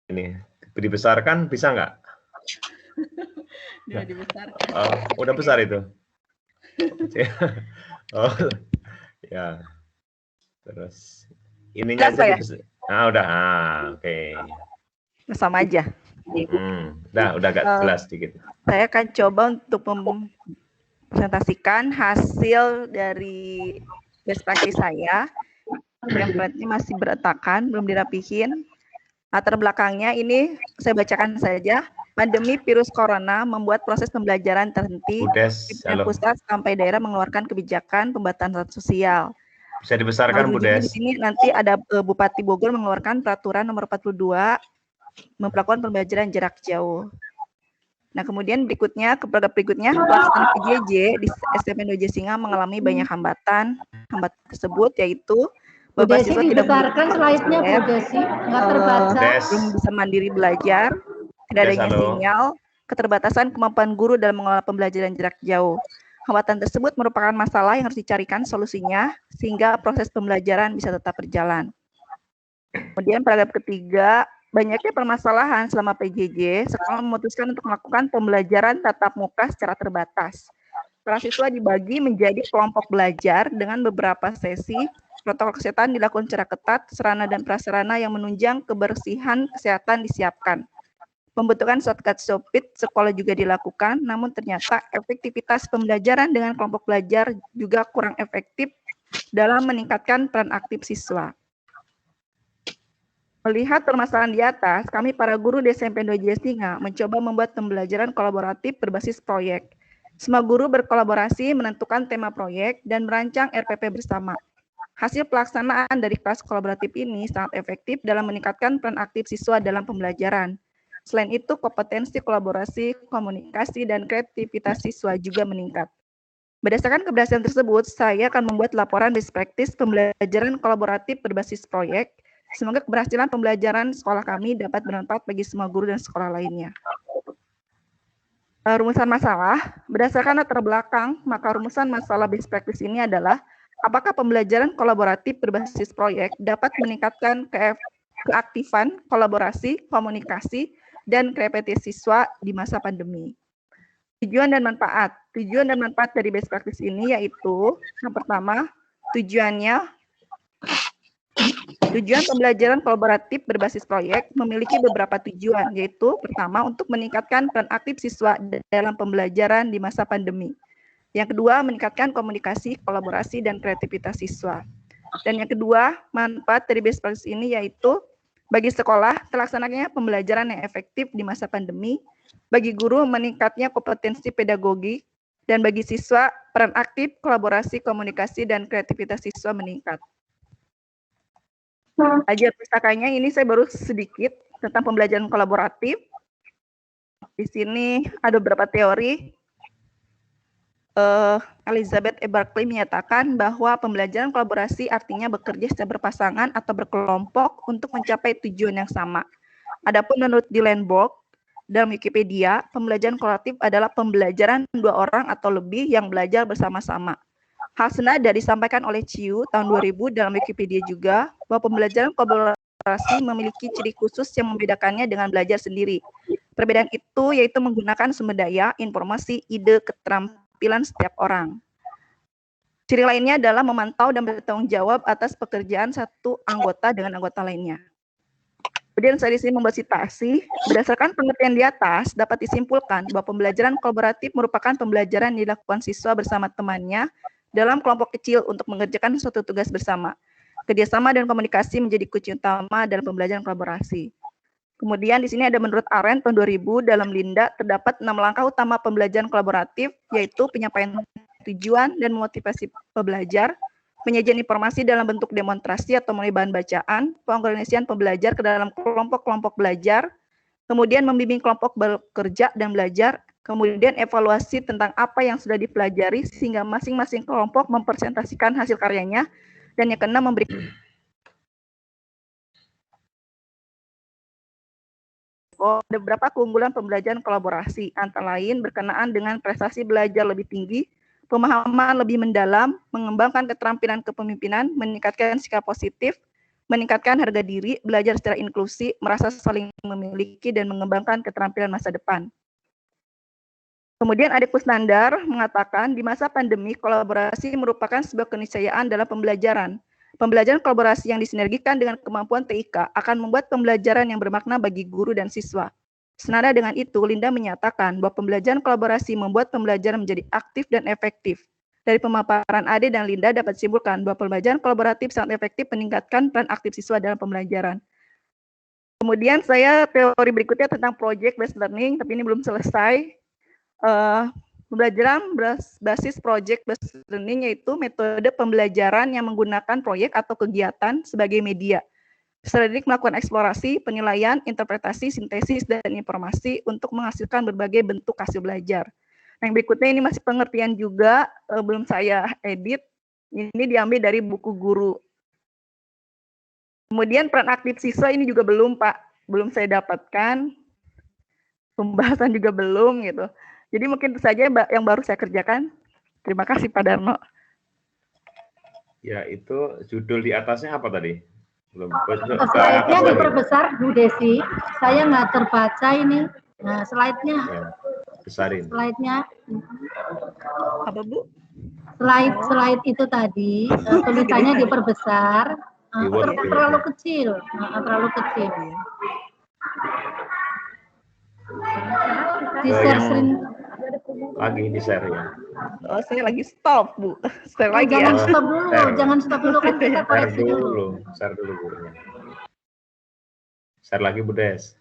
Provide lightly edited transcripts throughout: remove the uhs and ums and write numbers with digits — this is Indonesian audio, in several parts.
ini dibesarkan bisa nggak? Udah dibesarkan. Oh, udah besar itu. Oh, ya. Terus ininya aja dibesar. Nah, udah. Oke. Sama aja. Udah agak jelas sedikit. Saya akan coba untuk mempresentasikan hasil dari best practice saya. Template-nya masih berantakan, belum dirapihin. Latar belakangnya ini saya bacakan saja. Pandemi virus corona membuat proses pembelajaran terhenti. Pusat sampai daerah mengeluarkan kebijakan pembatasan sosial. Bisa dibesarkan, Bu Des. Di sini nanti ada Bupati Bogor mengeluarkan peraturan nomor 42 memperlakukan pembelajaran jarak jauh. Nah, kemudian berikutnya pelaksanaan PJJ di SMP 2 Singa mengalami banyak hambatan. Hambatan tersebut yaitu beberapa siswa tidak dibesarkan slide-nya, Bu Desi, nggak terbaca. Belum bisa mandiri belajar, tidak adanya sinyal, keterbatasan kemampuan guru dalam mengelola pembelajaran jarak jauh. Hambatan tersebut merupakan masalah yang harus dicarikan solusinya sehingga proses pembelajaran bisa tetap berjalan. Kemudian paragraf ketiga, banyaknya permasalahan selama PJJ, sekolah memutuskan untuk melakukan pembelajaran tatap muka secara terbatas. Para siswa dibagi menjadi kelompok belajar dengan beberapa sesi. Protokol kesehatan dilakukan secara ketat, sarana dan prasarana yang menunjang kebersihan kesehatan disiapkan. Pembentukan shortcut sopit sekolah juga dilakukan, namun ternyata efektivitas pembelajaran dengan kelompok belajar juga kurang efektif dalam meningkatkan peran aktif siswa. Melihat permasalahan di atas, kami para guru di SMP 2 Singa mencoba membuat pembelajaran kolaboratif berbasis proyek. Semua guru berkolaborasi menentukan tema proyek dan merancang RPP bersama. Hasil pelaksanaan dari kelas kolaboratif ini sangat efektif dalam meningkatkan peran aktif siswa dalam pembelajaran. Selain itu, kompetensi kolaborasi, komunikasi, dan kreativitas siswa juga meningkat. Berdasarkan keberhasilan tersebut, saya akan membuat laporan best practice pembelajaran kolaboratif berbasis proyek. Semoga keberhasilan pembelajaran sekolah kami dapat bermanfaat bagi semua guru dan sekolah lainnya. Rumusan masalah, berdasarkan latar belakang, maka rumusan masalah best practice ini adalah apakah pembelajaran kolaboratif berbasis proyek dapat meningkatkan keaktifan, kolaborasi, komunikasi, dan kreativitas siswa di masa pandemi. Tujuan dan manfaat. Tujuan dan manfaat dari best practice ini yaitu, yang pertama, tujuan pembelajaran kolaboratif berbasis proyek memiliki beberapa tujuan, yaitu pertama, untuk meningkatkan peran aktif siswa dalam pembelajaran di masa pandemi. Yang kedua, meningkatkan komunikasi, kolaborasi, dan kreativitas siswa. Dan yang kedua, manfaat dari best practice ini yaitu bagi sekolah, terlaksananya pembelajaran yang efektif di masa pandemi, bagi guru meningkatnya kompetensi pedagogi, dan bagi siswa peran aktif, kolaborasi, komunikasi, dan kreativitas siswa meningkat. Ajar pustakanya ini saya baru sedikit tentang pembelajaran kolaboratif. Di sini ada beberapa teori. Elizabeth E. Berkeley menyatakan bahwa pembelajaran kolaborasi artinya bekerja secara berpasangan atau berkelompok untuk mencapai tujuan yang sama. Adapun menurut Dylan Borg, dalam Wikipedia, pembelajaran kolaboratif adalah pembelajaran 2 orang atau lebih yang belajar bersama-sama. Hal senada disampaikan oleh Chiu tahun 2000 dalam Wikipedia juga, bahwa pembelajaran kolaborasi memiliki ciri khusus yang membedakannya dengan belajar sendiri. Perbedaan itu yaitu menggunakan sumber daya, informasi, ide, keterampilan setiap orang. Ciri lainnya adalah memantau dan bertanggung jawab atas pekerjaan satu anggota dengan anggota lainnya. Kemudian saya di sini membuat citasi, berdasarkan pengertian di atas dapat disimpulkan bahwa pembelajaran kolaboratif merupakan pembelajaran yang dilakukan siswa bersama temannya dalam kelompok kecil untuk mengerjakan suatu tugas bersama. Kerjasama dan komunikasi menjadi kunci utama dalam pembelajaran kolaborasi. Kemudian di sini ada menurut Arendt tahun 2000 dalam Linda terdapat 6 langkah utama pembelajaran kolaboratif, yaitu penyampaian tujuan dan motivasi pembelajar, penyajian informasi dalam bentuk demonstrasi atau melalui bahan bacaan, pengorganisasian pembelajar ke dalam kelompok-kelompok belajar, kemudian membimbing kelompok bekerja dan belajar, kemudian evaluasi tentang apa yang sudah dipelajari sehingga masing-masing kelompok mempresentasikan hasil karyanya, dan yang keenam memberi ada beberapa keunggulan pembelajaran kolaborasi, antara lain berkenaan dengan prestasi belajar lebih tinggi, pemahaman lebih mendalam, mengembangkan keterampilan kepemimpinan, meningkatkan sikap positif, meningkatkan harga diri, belajar secara inklusi, merasa saling memiliki, dan mengembangkan keterampilan masa depan. Kemudian Adik Kusnandar mengatakan, di masa pandemi, kolaborasi merupakan sebuah keniscayaan dalam pembelajaran. Pembelajaran kolaborasi yang disinergikan dengan kemampuan TIK akan membuat pembelajaran yang bermakna bagi guru dan siswa. Senada dengan itu, Linda menyatakan bahwa pembelajaran kolaborasi membuat pembelajaran menjadi aktif dan efektif. Dari pemaparan Ade dan Linda dapat disimpulkan bahwa pembelajaran kolaboratif sangat efektif meningkatkan peran aktif siswa dalam pembelajaran. Kemudian saya teori berikutnya tentang project based learning, tapi ini belum selesai. Pembelajaran basis project based learning yaitu metode pembelajaran yang menggunakan proyek atau kegiatan sebagai media. Peserta didik melakukan eksplorasi, penilaian, interpretasi, sintesis, dan informasi untuk menghasilkan berbagai bentuk hasil belajar. Nah, yang berikutnya ini masih pengertian juga, belum saya edit. Ini diambil dari buku guru. Kemudian peran aktif siswa ini juga belum, Pak. Belum saya dapatkan. Pembahasan juga belum gitu. Jadi mungkin itu saja yang baru saya kerjakan. Terima kasih Pak Darno. Ya, itu judul di atasnya apa tadi? Belum. Slide-nya diperbesar, Bu Desi. Saya nggak terbaca ini. Nah, slide-nya. Ya, besarin. Slide-nya. Apa, Bu? Slide itu tadi, tulisannya diperbesar. Terlalu kecil. Terlalu kecil. Lagi di share ya. Oh, saya lagi stop, Bu. Share lagi jangan ya. Stop dulu, jangan stop dulu kan kita koreksi dulu. Share dulu gurunya. Share lagi Bu Des.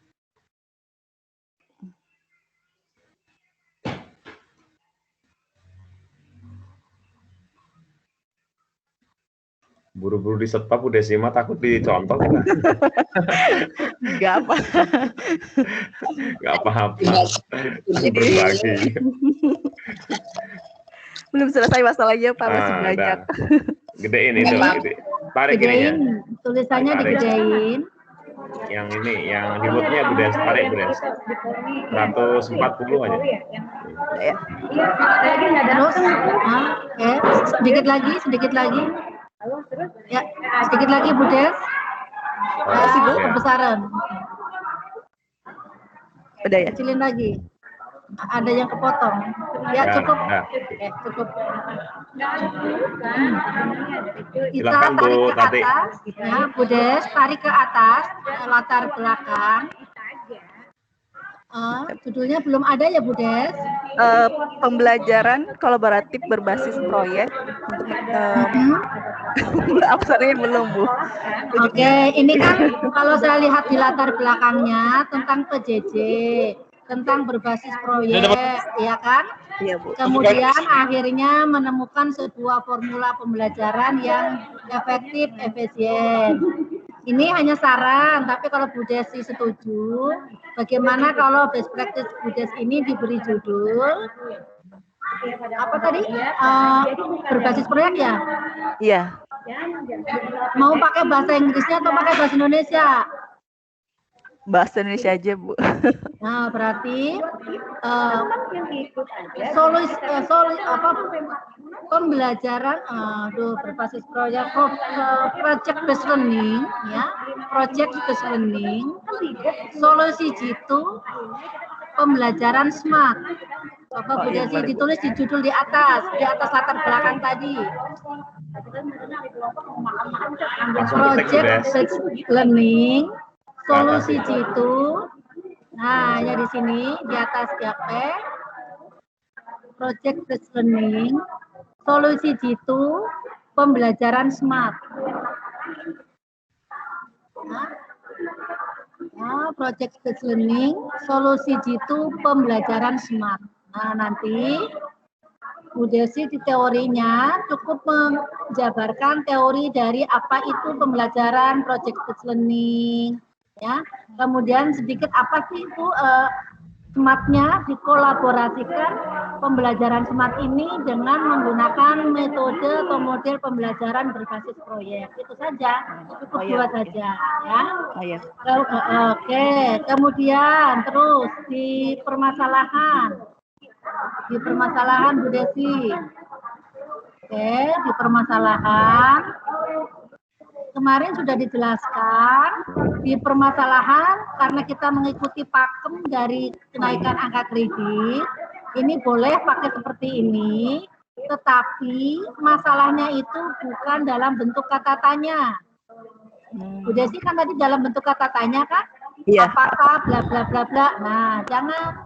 Buru-buru di stop Bu Desima takut dicontoh kan? Enggak apa. Enggak apa-apa. Berbagi. Belum selesai masalahnya Pak, masih belajar. Gedein itu, gede. Tarik ininya. Tulisannya digedein. Yang ini, yang di moodnya Bu Des, tarik Bu Des. 140 aja. Ya. Terus, sedikit lagi. Ya, sedikit lagi Bu Des. Kebesaran. Udah ya? Kecilin lagi. Ada yang kepotong. Ya, cukup. Cukup. Kita tarik ke atas. Ya, Bu Des, tarik ke atas. Latar belakang. Judulnya belum ada ya Bu Des? Pembelajaran kolaboratif berbasis proyek. Absennya belum Bu. Oke, ini kan kalau saya lihat di latar belakangnya tentang PJJ, tentang berbasis proyek, ya kan? Iya Bu. Kemudian akhirnya menemukan sebuah formula pembelajaran yang efektif, efisien. Ini hanya saran, tapi kalau Bu Desi setuju, bagaimana kalau best practice Bu Desi ini diberi judul apa tadi? Berbasis proyek ya? Iya. Mau pakai bahasa Inggrisnya atau pakai bahasa Indonesia? Bahasa Indonesia aja Bu. Nah, berarti pembelajaran berbasis proyek project based learning ya, project based learning, solusi jitu pembelajaran smart. Coba Bu Desi ditulis di judul di atas latar belakang tadi. Project based learning, solusi jitu. Nah, ya di sini di atas GP. Project based learning, solusi jitu pembelajaran smart. Nah, project based learning, solusi jitu pembelajaran smart. Nah, nanti Bu Desi di teorinya cukup menjabarkan teori dari apa itu pembelajaran project based learning, ya. Kemudian sedikit apa sih itu smartnya, dikolaborasikan pembelajaran smart ini dengan menggunakan metode atau model pembelajaran berbasis proyek. Itu saja, cukup dua saja, ya. Oke, kemudian terus di permasalahan Bu Desi. Oke, di permasalahan kemarin sudah dijelaskan di permasalahan karena kita mengikuti pakem dari kenaikan angka kredit, ini boleh pakai seperti ini, tetapi masalahnya itu bukan dalam bentuk kata tanya. Bu Desi kan tadi dalam bentuk kata tanya kan? Iya. Apakah bla bla bla bla. Nah, jangan.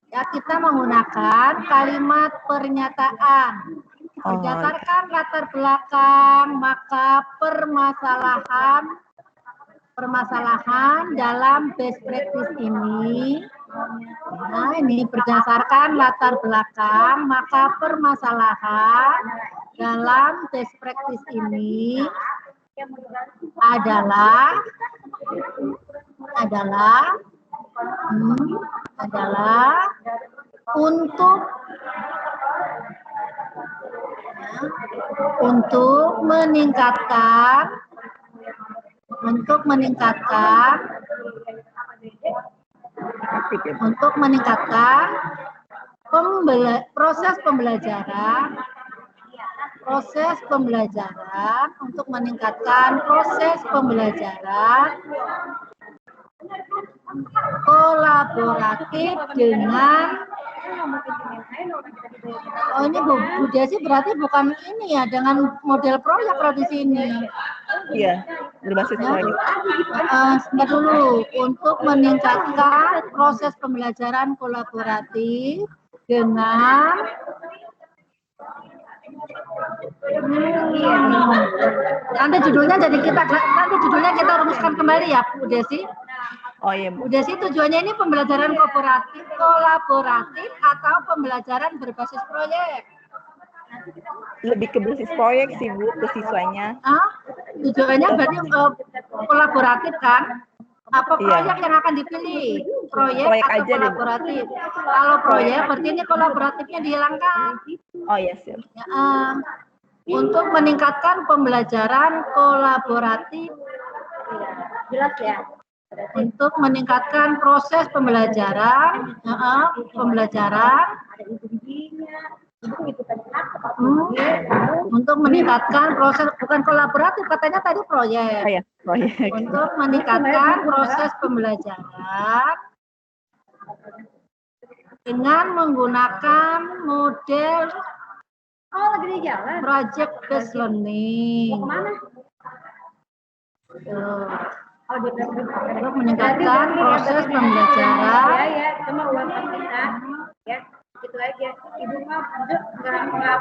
Ya, kita menggunakan kalimat pernyataan. Berdasarkan latar belakang, maka permasalahan dalam best practice ini, nah ini berdasarkan latar belakang, maka permasalahan dalam best practice ini adalah untuk meningkatkan proses pembelajaran, untuk meningkatkan proses pembelajaran kolaboratif dengan ini Bu Desi berarti bukan ini ya dengan model proyek kalau di sini. Iya, berbasis proyek. Sebentar dulu, untuk meningkatkan proses pembelajaran kolaboratif dengan nanti judulnya kita rumuskan kembali ya Bu Desi. Oh iya, Bu. Bu Desi, tujuannya ini pembelajaran kolaboratif atau pembelajaran berbasis proyek? Lebih ke berbasis proyek sih, Bu, ke siswanya. Tujuannya berarti kolaboratif kan? Apa proyek yang akan dipilih? Proyek atau aja kolaboratif? Kalau proyek berarti ini kolaboratifnya dihilangkan. Oh iya, siap. Ya, untuk meningkatkan pembelajaran kolaboratif. Jelas ya? Untuk meningkatkan proses pembelajaran, untuk meningkatkan proses, bukan kolaboratif, katanya tadi proyek. Oh, ya, proyek. Untuk meningkatkan proses pembelajaran dengan menggunakan model project-based learning. Untuk meningkatkan proses pembelajaran. Gitu aja. Ibu mah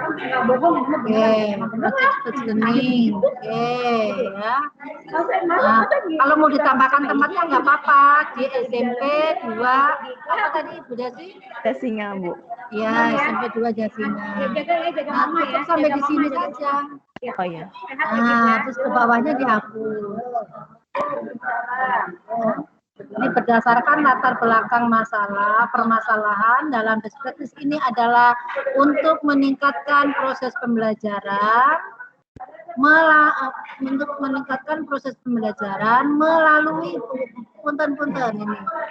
nggak bohong. Project-based learning. Ya. Nah, kalau mau ditambahkan tempatnya nggak apa-apa. Di SMP 2 apa tadi Bu Desi? Jasinga, Bu. Ya, SMP 2 Jasinga. Nah, cukup sampai di sini saja. Oh iya. Nah, terus ke bawahnya dihapus. Ini berdasarkan latar belakang permasalahan dalam best practice ini adalah untuk meningkatkan proses pembelajaran, melalui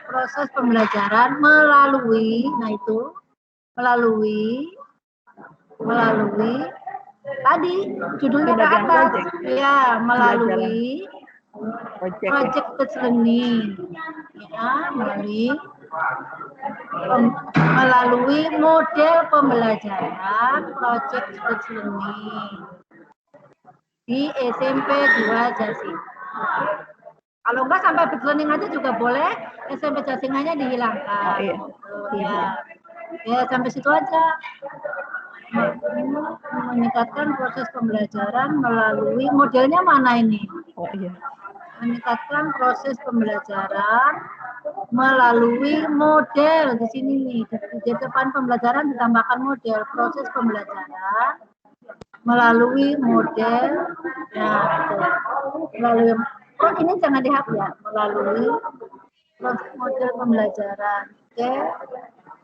proses pembelajaran melalui tadi judulnya ke atas ya, melalui project-based learning, ya, melalui model pembelajaran project-based learning di SMP 2 Jasinga. Kalau enggak sampai based learning aja juga boleh, SMP Jasinganya dihilangkan. Ya, sampai situ aja. Meningkatkan proses pembelajaran melalui modelnya mana ini? Oh iya. Meningkatkan proses pembelajaran melalui model di sini nih, di depan pembelajaran ditambahkan model proses pembelajaran melalui model. Nah, melalui ini jangan dihapus ya, melalui model pembelajaran. Oke.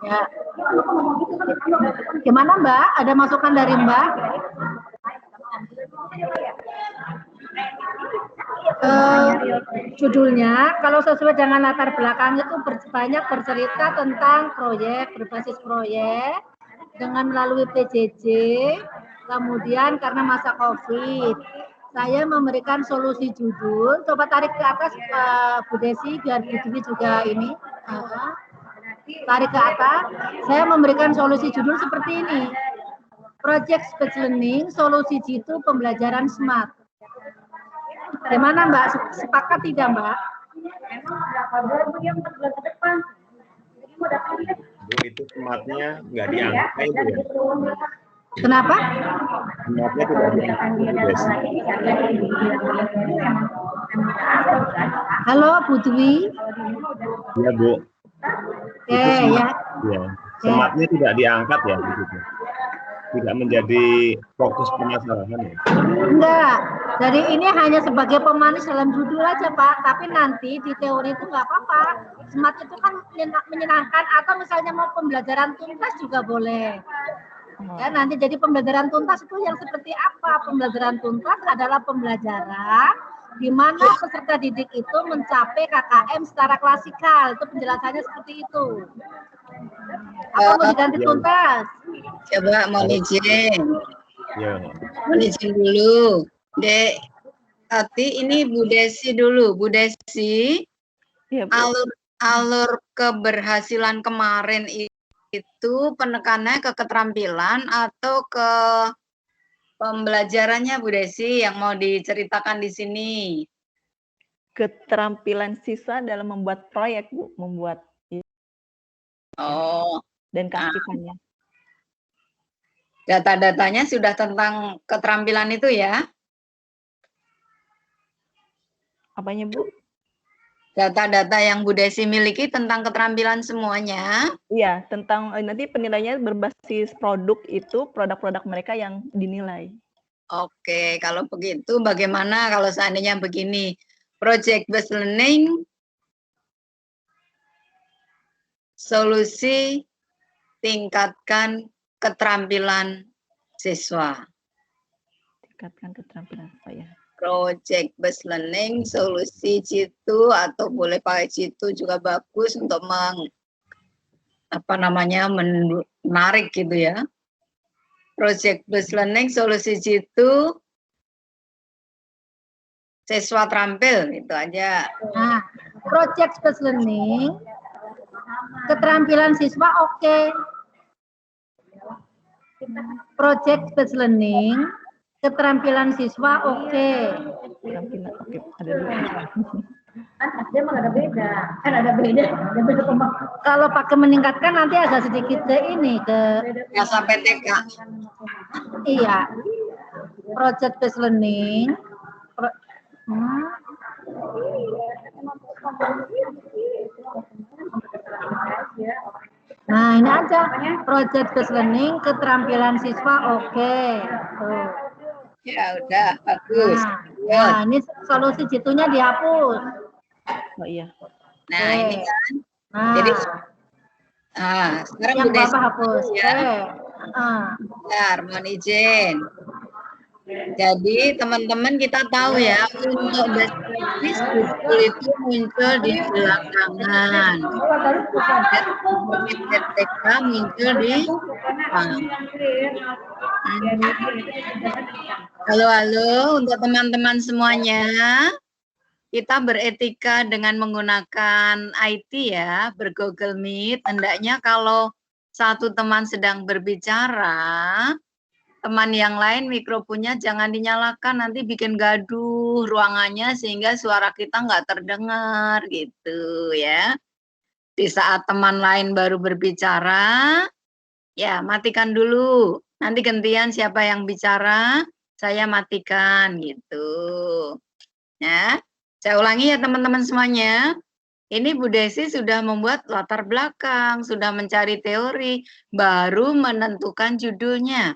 Ya. Gimana Mbak? Ada masukan dari Mbak? Judulnya kalau sesuai dengan latar belakang itu banyak bercerita tentang proyek berbasis proyek dengan melalui PJJ, kemudian karena masa COVID saya memberikan solusi judul. Coba tarik ke atas Bu Desi biar Bu Dewi juga ini. Tarik ke atas. Saya memberikan solusi judul seperti ini. Project Speech Learning, solusi jitu pembelajaran smart. Bagaimana Mbak? Sepakat tidak Mbak? Bu, itu smartnya nggak diangkat ya, Bu, ya? Kenapa? Smartnya tidak diangkat, Bu Desi. Halo Bu Dwi. Iya, Bu. Oke ya. Ya. Smartnya tidak diangkat ya, Bu. Tidak menjadi fokus permasalahan ya. Enggak. Jadi ini hanya sebagai pemanis dalam judul aja Pak. Tapi nanti di teori itu nggak apa-apa. Smart itu kan menyenangkan atau misalnya mau pembelajaran tuntas juga boleh. Ya, nanti jadi pembelajaran tuntas itu yang seperti apa? Pembelajaran tuntas adalah pembelajaran di mana peserta didik itu mencapai KKM secara klasikal. Itu penjelasannya seperti itu. Apa mau diganti tuntas? Coba mau izin. Ya. Mau izin dulu. Dek, Tati ini Bu Desi dulu. Bu Desi, Iya, Bu. alur keberhasilan kemarin itu penekanannya ke keterampilan atau ke pembelajarannya Bu Desi yang mau diceritakan di sini? Keterampilan siswa dalam membuat proyek, Bu, membuat Oh, dan keaktifannya. data-datanya sudah tentang keterampilan itu ya? Apanya, Bu? Data-data yang Bu Desi miliki tentang keterampilan semuanya. Iya, tentang nanti penilaiannya berbasis produk itu, produk-produk mereka yang dinilai. Oke, kalau begitu bagaimana kalau seandainya begini? Project based learning, solusi tingkatkan keterampilan siswa. Tingkatkan keterampilan saya. Project based learning, solusi jitu atau boleh pakai jitu juga bagus untuk menarik gitu ya. Project based learning, solusi jitu, siswa terampil, itu aja. Nah, project based learning, keterampilan siswa oke. Project based learning, keterampilan siswa oke. Keterampilan oke, ada dua. Kan dia malah ada beda. Kan ada beda. Kalau pakai meningkatkan nanti agak sedikit ke ini ke Biasa PTK. iya. Project based learning. Nah, ini aja project based learning, keterampilan siswa oke. Tuh. Ya udah, bagus. Nah, ini solusi jitunya dihapus. Oh iya. Nah, ini kan. Nah, Jadi sekarang yang Bu Desi Bapak hapus. ya. Bentar, mohon izin. Jadi teman-teman kita tahu ya, untuk best practice itu muncul di belakangan. PTK muncul di Halo untuk teman-teman semuanya. Kita beretika dengan menggunakan IT ya, ber-Google Meet. Hendaknya kalau satu teman sedang berbicara, teman yang lain mikrofonnya jangan dinyalakan, nanti bikin gaduh ruangannya sehingga suara kita nggak terdengar gitu ya. Di saat teman lain baru berbicara, ya matikan dulu. Nanti gantian siapa yang bicara, saya matikan gitu. Ya. Saya ulangi ya teman-teman semuanya. Ini Bu Desi sudah membuat latar belakang, sudah mencari teori, baru menentukan judulnya.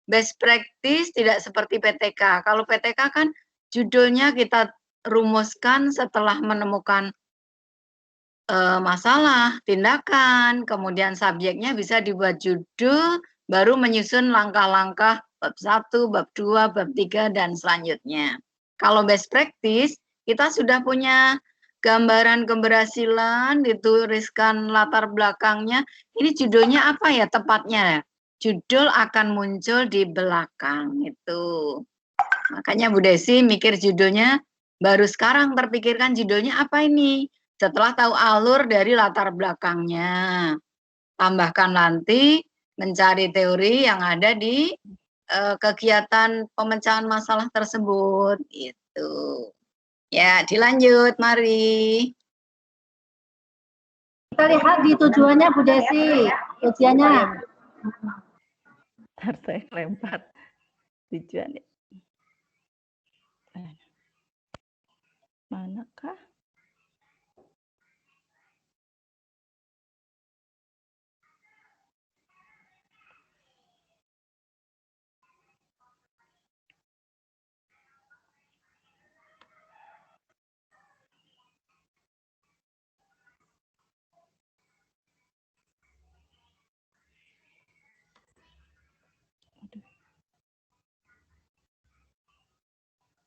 Best practice tidak seperti PTK. Kalau PTK kan judulnya kita rumuskan setelah menemukan masalah, tindakan, kemudian subjeknya bisa dibuat judul, baru menyusun langkah-langkah bab 1, bab 2, bab 3, dan selanjutnya. Kalau best practice, kita sudah punya gambaran keberhasilan, dituliskan latar belakangnya. Ini judulnya apa ya tepatnya? Judul akan muncul di belakang itu. Makanya Bu Desi mikir judulnya, baru sekarang terpikirkan judulnya apa ini? Setelah tahu alur dari latar belakangnya. Tambahkan nanti mencari teori yang ada di kegiatan pemecahan masalah tersebut. Itu. Ya, dilanjut, mari. Kita lihat di tujuannya Bu Desi, ujiannya. Ntar saya lempar tujuan. Manakah?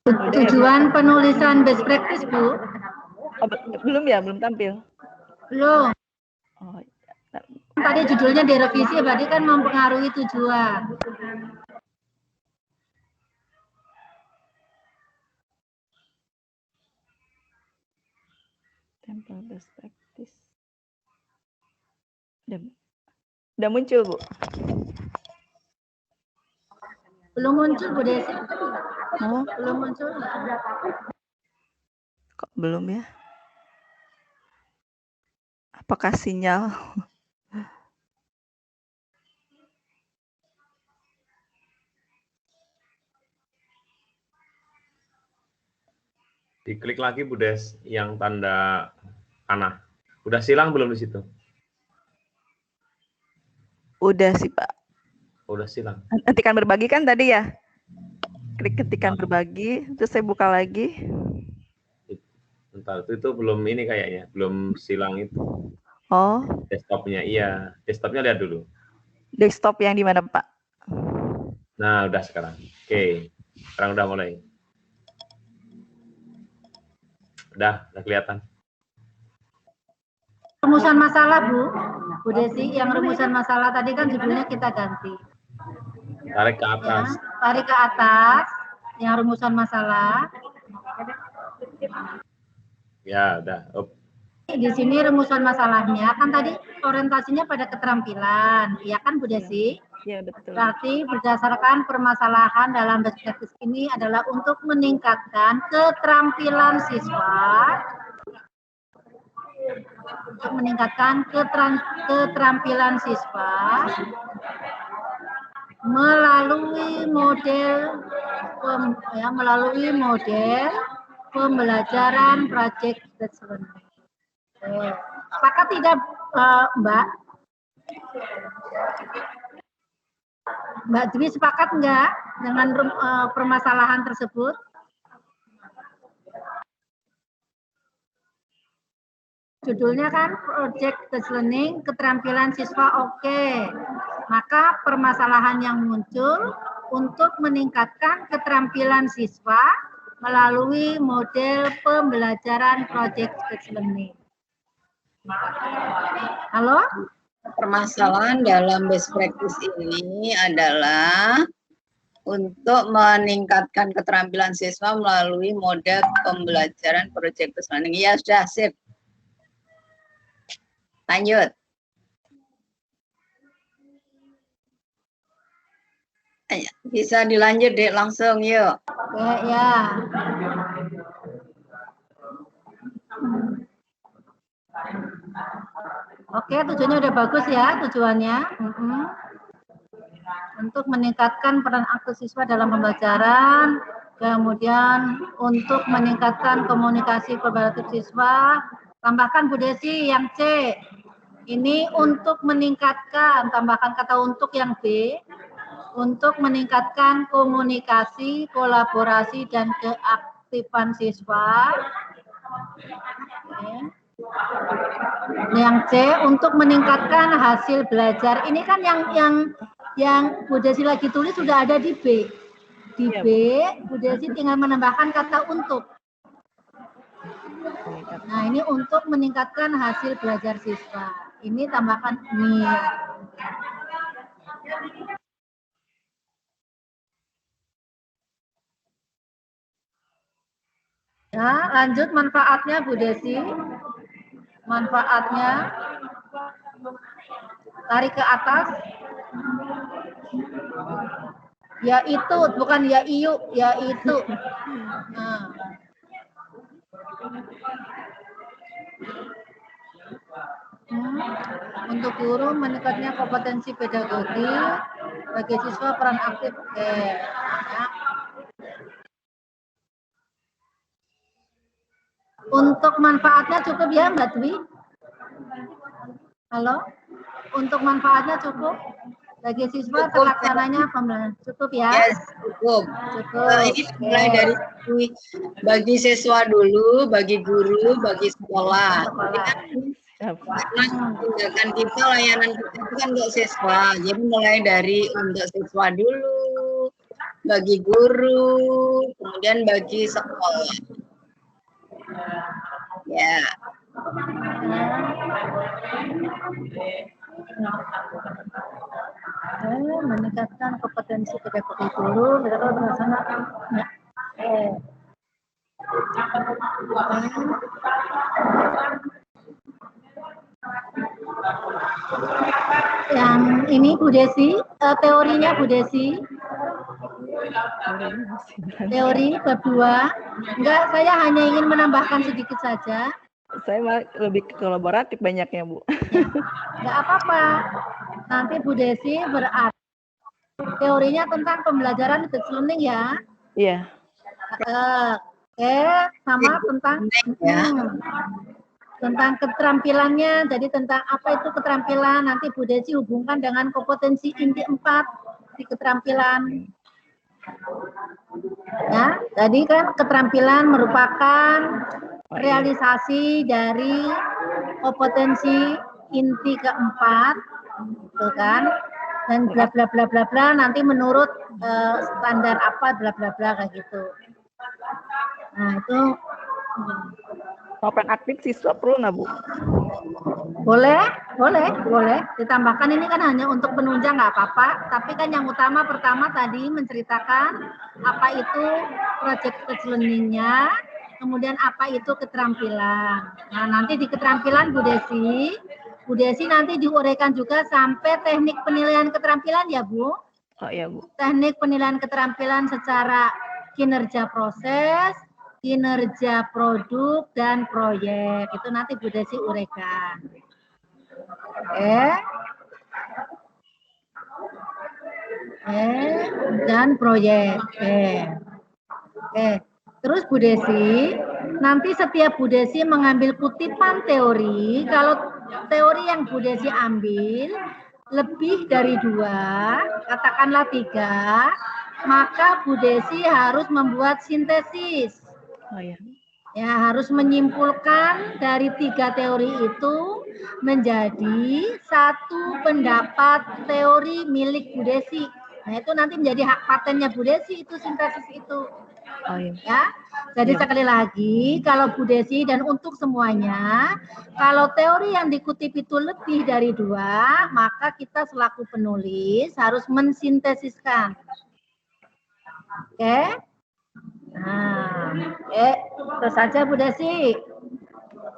Tujuan penulisan best practice, Bu. Oh, belum ya, belum tampil. Belum. Oh, ya. Tadi judulnya direvisi, berarti kan mempengaruhi tujuan. Tempel best practice. Udah muncul, Bu? Belum muncul, Bu Desi. Oh, Belum muncul. kok belum ya? Apakah sinyal? Diklik lagi Bu Des, yang tanda panah. Udah silang belum di situ? Udah sih, Pak. Udah silang. Ketikan berbagi kan tadi ya? Klik ketikan berbagi, terus saya buka lagi. Bentar, itu belum ini kayaknya, belum silang itu. Oh, Desktopnya, iya. Desktopnya lihat dulu. desktop yang di mana, Pak? Nah, udah sekarang. Oke, sekarang udah mulai. Udah kelihatan. Rumusan masalah, Bu Desi, yang rumusan masalah tadi kan judulnya kita ganti. Tarik ke atas. Ya, tarik ke atas, yang rumusan masalah. Ya, udah. Up. Di sini rumusan masalahnya, kan tadi orientasinya pada keterampilan, ya kan Bu Desi? Iya, betul. Berarti berdasarkan permasalahan dalam best practice ini adalah untuk meningkatkan keterampilan siswa, melalui model pembelajaran project based learning. Sepakat tidak, Mbak? Mbak Dwi sepakat enggak dengan permasalahan tersebut? Judulnya kan project based learning, keterampilan siswa oke. Maka permasalahan yang muncul untuk meningkatkan keterampilan siswa melalui model pembelajaran project based learning. Halo? Permasalahan dalam best practice ini adalah untuk meningkatkan keterampilan siswa melalui model pembelajaran project based learning. Ya, sudah sip. Lanjut. Bisa dilanjut, Dek, langsung yuk. Ya. Oke, tujuannya udah bagus ya, tujuannya. Untuk meningkatkan peran aktif siswa dalam pembelajaran, kemudian untuk meningkatkan komunikasi kolaboratif siswa. Tambahkan Bu Desi yang C. Ini untuk meningkatkan, tambahkan kata untuk yang B, untuk meningkatkan komunikasi, kolaborasi, dan keaktifan siswa. Oke. Yang C, untuk meningkatkan hasil belajar. Ini kan yang Bu Desi lagi tulis sudah ada di B. Di B, Bu Desi tinggal menambahkan kata untuk. Nah, ini untuk meningkatkan hasil belajar siswa. Ini tambahkan ini. Nah, lanjut manfaatnya Bu Desi. Manfaatnya tarik ke atas. Ya itu, bukan ya iyu, ya itu. Nah. Untuk guru meningkatnya kompetensi pedagogi bagi siswa peran aktif. Ya. Untuk manfaatnya cukup ya Mbak Dwi? Halo? Untuk manfaatnya cukup? Bagi siswa terlaksananya pembelajaran cukup ya? Yes, cukup. Ini mulai dari bagi siswa dulu, bagi guru, bagi sekolah. Tindakan kita, layanan kita itu kan untuk siswa. Jadi mulai dari untuk siswa dulu, bagi guru, kemudian bagi sekolah. Ya. Meningkatkan kompetensi pedagogi guru, mereka bersama. Yang ini Bu Desi, teorinya Bu Desi. Teori bab 2. Enggak, saya hanya ingin menambahkan sedikit saja. Saya malah lebih kolaboratif banyaknya, Bu. Enggak apa-apa. Nanti Bu Desi berarti teorinya tentang pembelajaran distance learning ya. Iya. Sama tentang tentang keterampilannya. Jadi tentang apa itu keterampilan, nanti Bu Desi hubungkan dengan kompetensi inti 4 di keterampilan. Ya, tadi kan keterampilan merupakan realisasi dari kompetensi inti keempat, gitu kan? Dan bla bla bla bla bla nanti menurut standar apa bla bla bla kayak gitu. Nah itu. Peran aktif siswa perlu nggak Bu? Boleh. Ditambahkan ini kan hanya untuk penunjang nggak apa-apa. Tapi kan yang utama pertama tadi menceritakan apa itu project learning-nya, kemudian apa itu keterampilan. Nah nanti di keterampilan Bu Desi nanti diuraikan juga sampai teknik penilaian keterampilan ya Bu. Oh iya Bu. Teknik penilaian keterampilan secara kinerja proses, kinerja produk dan proyek. Itu nanti Bu Desi uraikan. Dan proyek. Terus Bu Desi, nanti setiap Bu Desi mengambil kutipan teori, kalau teori yang Bu Desi ambil lebih dari 2, katakanlah 3, maka Bu Desi harus membuat sintesis. Oh ya. Ya, harus menyimpulkan dari 3 teori itu menjadi 1 pendapat teori milik Bu Desi. Nah, itu nanti menjadi hak patennya Bu Desi itu sintesis itu. Oh iya. Ya. Jadi sekali lagi, kalau Bu Desi dan untuk semuanya, kalau teori yang dikutip itu lebih dari 2, maka kita selaku penulis harus mensintesiskan. Oke? Nah, terus saja Bu Desi.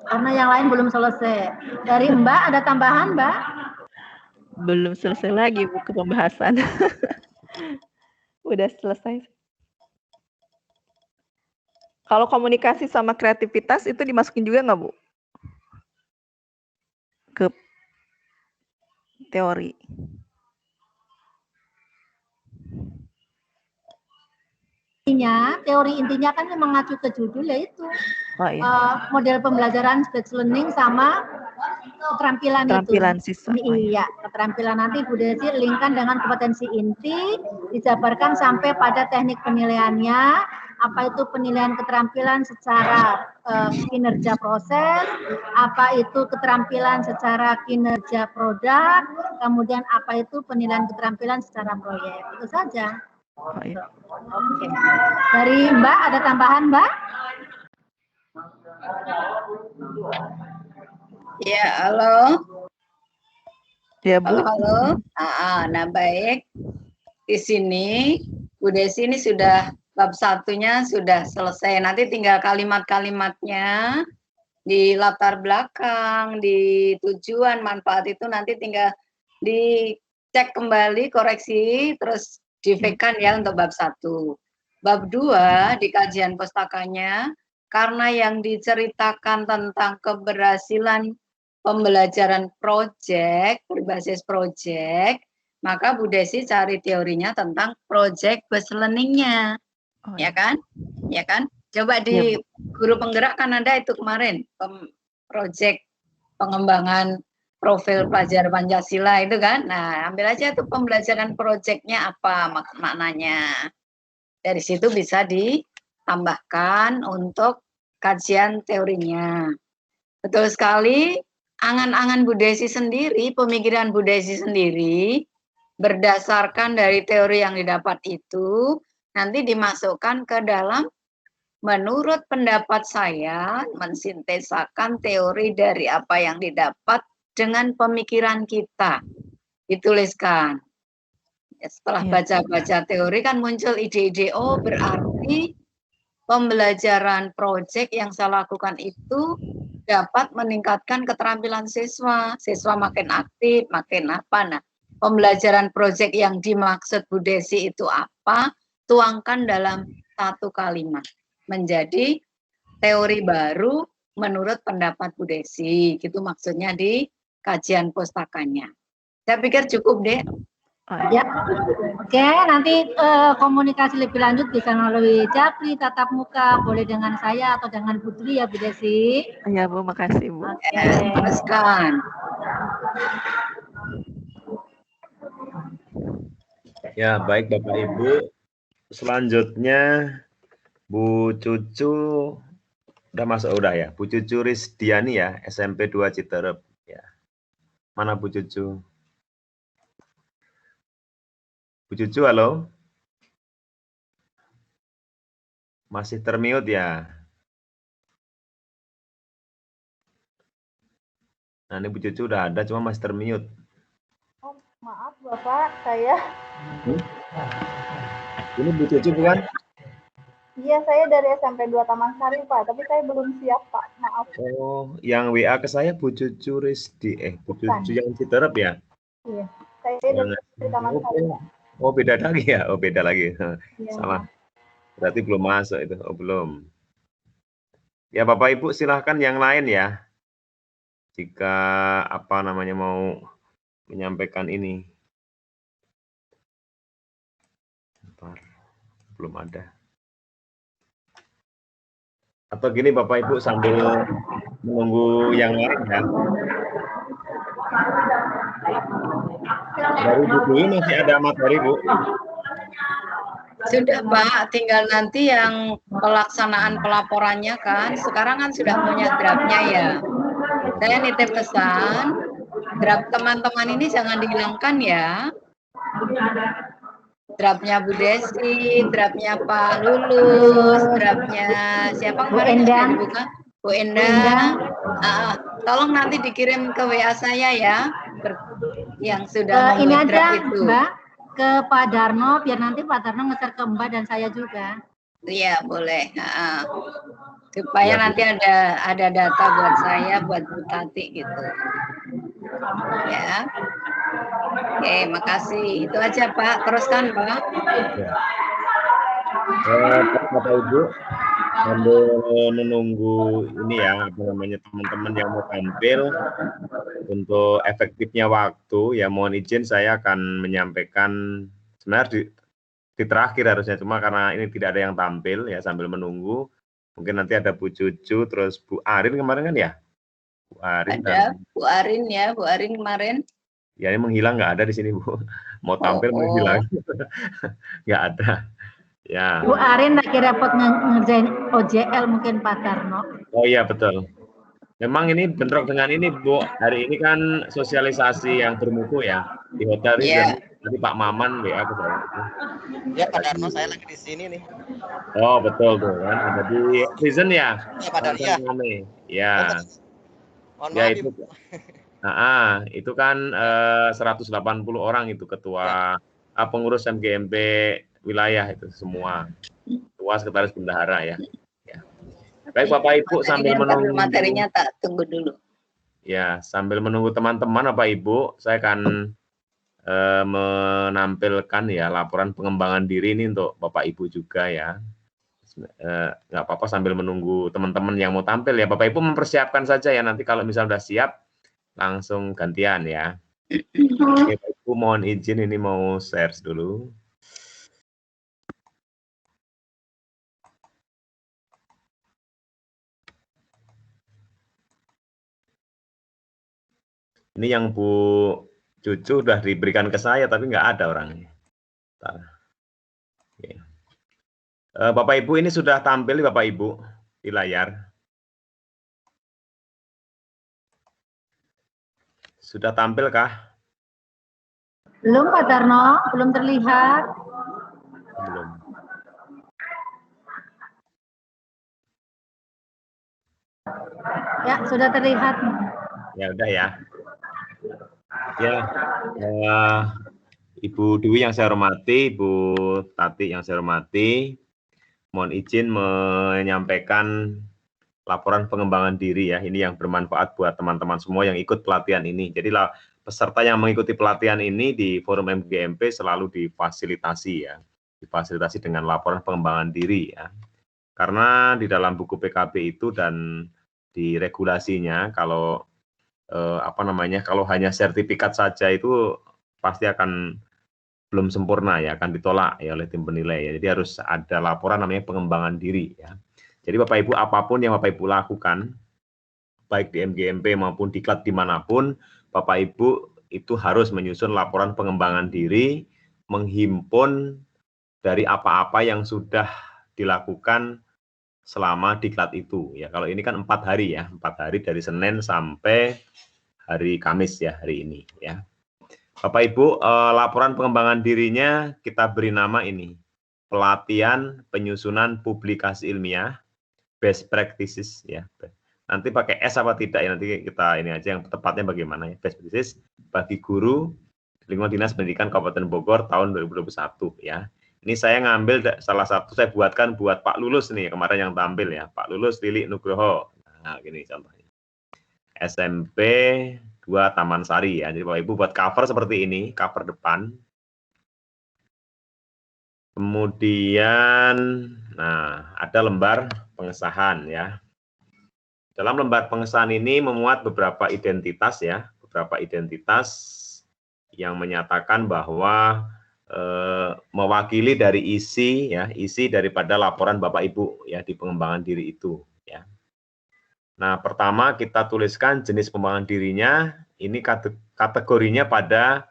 Karena yang lain belum selesai. Dari Mbak ada tambahan, Mbak? Belum selesai lagi Bu ke pembahasan. Udah selesai. Kalau komunikasi sama kreativitas itu dimasukin juga nggak Bu? Ke teori. Teori intinya kan mengacu ke judul yaitu model pembelajaran distance learning sama keterampilan itu. Siswa. Iya, keterampilan nanti Bu Desi linkkan dengan kompetensi inti, dijabarkan sampai pada teknik penilaiannya, apa itu penilaian keterampilan secara kinerja proses, apa itu keterampilan secara kinerja produk, kemudian apa itu penilaian keterampilan secara proyek. Itu saja. Oke. Dari Mbak ada tambahan, Mbak? Ya, halo. Ya, Bu. Halo. Nah, baik. Di sini Bu Desi ini sudah bab 1-nya sudah selesai. Nanti tinggal kalimat-kalimatnya di latar belakang, di tujuan, manfaat itu nanti tinggal dicek kembali, koreksi, terus difekan ya untuk bab 1. Bab 2 di kajian pustakanya, karena yang diceritakan tentang keberhasilan pembelajaran proyek, berbasis proyek, maka Bu Desi cari teorinya tentang project based learning-nya. Oh, Ya kan? Ya kan? Coba di guru penggerak kan ada itu kemarin, project pengembangan profil pelajar Pancasila itu kan. Nah, ambil aja tuh pembelajaran proyeknya apa maknanya. Dari situ bisa ditambahkan untuk kajian teorinya. Betul sekali, angan-angan Bu Desi sendiri, pemikiran Bu Desi sendiri, berdasarkan dari teori yang didapat itu, nanti dimasukkan ke dalam, menurut pendapat saya, mensintesakan teori dari apa yang didapat dengan pemikiran kita. Dituliskan. Setelah baca-baca teori kan muncul ide-ide, oh berarti pembelajaran proyek yang saya lakukan itu dapat meningkatkan keterampilan siswa. Siswa makin aktif, makin apa. Nah, pembelajaran proyek yang dimaksud Bu Desi itu apa? Tuangkan dalam satu kalimat. Menjadi teori baru menurut pendapat Bu Desi. Gitu maksudnya di kajian pustakanya. Saya pikir cukup deh. Ya, oke. Nanti komunikasi lebih lanjut bisa melalui Japri, tatap muka, boleh dengan saya atau dengan Putri ya Bu Desi. Ya Bu, makasih Bu. Oke. Teruskan. Ya, baik Bapak Ibu. Selanjutnya Bu Cucu udah masuk udah ya. Bu Cucu Rizdiani ya, SMP 2 Citerep ya. Mana Bu Cucu? Bu Cucu, halo? Masih termute ya? Nah, ini Bu Cucu udah ada, cuma masih termute. Oh, maaf Bapak, saya. Ini Bu Cucu bukan? Iya, saya dari SMP 2 Taman Sari, Pak. Tapi saya belum siap, Pak. Maaf. Oh, yang WA ke saya Bu Cucu Rizdi. Bu Cucu yang Citerep ya? Iya, saya dari Taman Sari, Pak. Oh, beda lagi ya? Oh, beda lagi. Iya, Salah. Berarti belum masuk itu. Oh, belum. Ya, Bapak Ibu silahkan yang lain ya. Jika apa namanya mau menyampaikan ini. Bentar. Belum ada. Atau gini Bapak Ibu sambil menunggu yang lain ya. Dari Bu Dwi masih ada materi Bu? Sudah Pak, tinggal nanti yang pelaksanaan pelaporannya kan, sekarang kan sudah punya draftnya ya. Saya nitip pesan, draft teman-teman ini jangan dihilangkan ya. Draftnya Bu Desi, draftnya Pak Lulus, draftnya siapa kemarin yang dibuka? Bu Endang. Tolong nanti dikirim ke WA saya ya, yang sudah ini membuat aja draft itu. Mbak, ke Pak Darno, biar nanti Pak Darno nge-share ke Mbak dan saya juga. Iya boleh, supaya nanti ada data buat saya, buat Bu Tati gitu. Ya, oke, makasih. Itu aja Pak. Teruskan Pak. Ya. Bapak Ibu sambil menunggu ini ya apa namanya teman-teman yang mau tampil untuk efektifnya waktu ya mohon izin saya akan menyampaikan sebenarnya di terakhir harusnya cuma karena ini tidak ada yang tampil ya sambil menunggu mungkin nanti ada Bu Cucu terus Bu Arin kemarin kan ya Bu Arin ada Bu Arin ya Bu Arin kemarin ya ini menghilang nggak ada di sini Bu mau tampil menghilang nggak ada. Ya. Bu Arin lagi repot ngerjain OJL mungkin Pak Darno. Oh iya betul. Memang ini bentrok dengan ini Bu. Hari ini kan sosialisasi yang bermutu ya di hotel Reason. Tadi Pak Maman WA ke saya. Ya Pak Darno saya lagi di sini nih. Oh betul tuh kan. Ada di Reason ya. Ya Pak Darno. Ya. Mohon ya maaf, itu. Itu kan 180 orang itu ketua pengurus MGMP wilayah itu semua. Ketua Sekretaris Bendahara ya. Baik Bapak Ibu, sambil menunggu materinya tak tunggu dulu. Ya, sambil menunggu teman-teman Bapak Ibu, saya akan menampilkan ya laporan pengembangan diri ini untuk Bapak Ibu juga ya. Nggak apa-apa sambil menunggu teman-teman yang mau tampil ya. Bapak Ibu mempersiapkan saja ya, nanti kalau misalnya sudah siap langsung gantian ya. Oke, Bapak Ibu mohon izin ini mau share dulu. Ini yang Bu Cucu udah diberikan ke saya, tapi nggak ada orangnya. Oke. Bapak Ibu ini sudah tampil Bapak Ibu di layar. Sudah tampilkah? Belum Pak Darno, belum terlihat. Belum. Ya, sudah terlihat. Ya udah ya. Ya, Ibu Dwi yang saya hormati, Ibu Tati yang saya hormati, mohon izin menyampaikan laporan pengembangan diri ya. Ini yang bermanfaat buat teman-teman semua yang ikut pelatihan ini. Jadi peserta yang mengikuti pelatihan ini di forum MGMP selalu difasilitasi ya. Difasilitasi dengan laporan pengembangan diri ya. Karena di dalam buku PKB itu dan di regulasinya kalau kalau hanya sertifikat saja itu pasti akan belum sempurna ya, akan ditolak ya oleh tim penilai ya. Jadi harus ada laporan namanya pengembangan diri ya. Jadi Bapak Ibu apapun yang Bapak Ibu lakukan, baik di MGMP maupun diklat dimanapun, Bapak Ibu itu harus menyusun laporan pengembangan diri, menghimpun dari apa-apa yang sudah dilakukan selama diklat itu ya. Kalau ini kan 4 hari ya, 4 hari dari Senin sampai hari Kamis ya, hari ini ya. Bapak Ibu, laporan pengembangan dirinya kita beri nama ini, pelatihan penyusunan publikasi ilmiah, best practices ya. Nanti pakai S apa tidak ya, nanti kita ini aja yang tepatnya bagaimana ya, best practices bagi guru lingkungan dinas pendidikan Kabupaten Bogor tahun 2021 ya. Ini saya ngambil salah satu, saya buatkan buat Pak Lulus nih kemarin yang tampil ya, Pak Lulus Lili Nugroho. Nah, gini contohnya. SMP 2 Taman Sari ya. Jadi Bapak Ibu buat cover seperti ini, cover depan. Kemudian nah, ada lembar pengesahan ya. Dalam lembar pengesahan ini memuat beberapa identitas ya, beberapa identitas yang menyatakan bahwa mewakili dari isi ya, isi daripada laporan Bapak Ibu ya di pengembangan diri itu ya. Nah, pertama kita tuliskan jenis pengembangan dirinya, ini kategorinya pada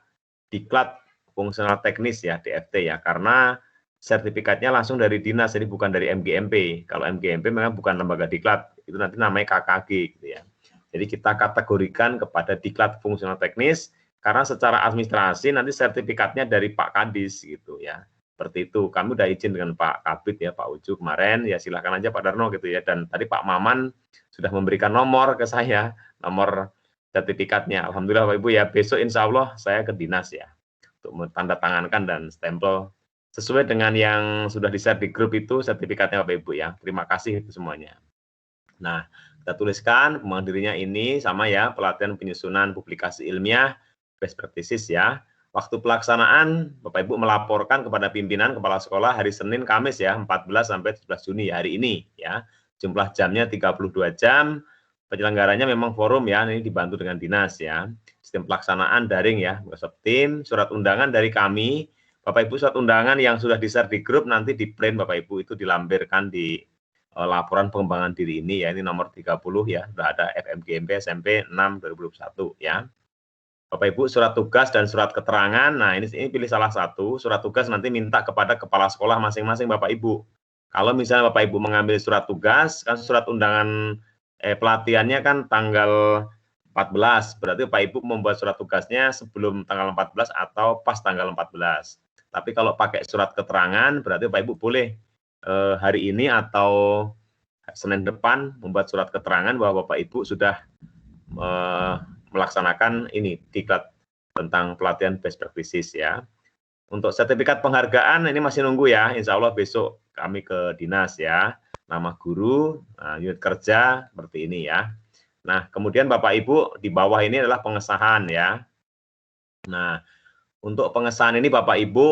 diklat fungsional teknis ya, DFT ya, karena sertifikatnya langsung dari dinas, jadi bukan dari MGMP. Kalau MGMP memang bukan lembaga diklat, itu nanti namanya KKG gitu ya. Jadi kita kategorikan kepada diklat fungsional teknis, karena secara administrasi nanti sertifikatnya dari Pak Kadis gitu ya. Seperti itu, kami udah izin dengan Pak Kabit ya, Pak Uju kemarin, ya silahkan aja Pak Darno gitu ya. Dan tadi Pak Maman sudah memberikan nomor ke saya, nomor sertifikatnya. Alhamdulillah Bapak Ibu ya, besok insya Allah saya ke dinas ya, untuk menandatangankan dan stempel sesuai dengan yang sudah di-share di grup itu sertifikatnya Bapak Ibu ya. Terima kasih itu semuanya. Nah, kita tuliskan pengembangan dirinya ini sama ya, pelatihan penyusunan publikasi ilmiah, best practices ya. Waktu pelaksanaan Bapak Ibu melaporkan kepada pimpinan kepala sekolah hari Senin Kamis ya, 14 sampai 17 Juni hari ini ya. Jumlah jamnya 32 jam. Penyelenggaranya memang forum ya, ini dibantu dengan dinas ya. Sistem pelaksanaan daring ya, Microsoft Teams, surat undangan dari kami. Bapak Ibu surat undangan yang sudah di-share di grup nanti di print Bapak Ibu itu dilampirkan di laporan pengembangan diri ini ya, ini nomor 30 ya, sudah ada FMGMP SMP 6 2021 ya. Bapak Ibu surat tugas dan surat keterangan, nah ini pilih salah satu, surat tugas nanti minta kepada kepala sekolah masing-masing Bapak Ibu. Kalau misalnya Bapak Ibu mengambil surat tugas, kan surat undangan pelatihannya kan tanggal 14, berarti Bapak Ibu membuat surat tugasnya sebelum tanggal 14 atau pas tanggal 14. Tapi kalau pakai surat keterangan, berarti Bapak Ibu boleh hari ini atau Senin depan membuat surat keterangan bahwa Bapak Ibu sudah melaksanakan ini diklat tentang pelatihan best practices ya. Untuk sertifikat penghargaan ini masih nunggu ya, insya Allah besok kami ke dinas ya. Nama guru, unit kerja, seperti ini ya. Nah, kemudian Bapak Ibu di bawah ini adalah pengesahan ya. Nah, untuk pengesahan ini Bapak Ibu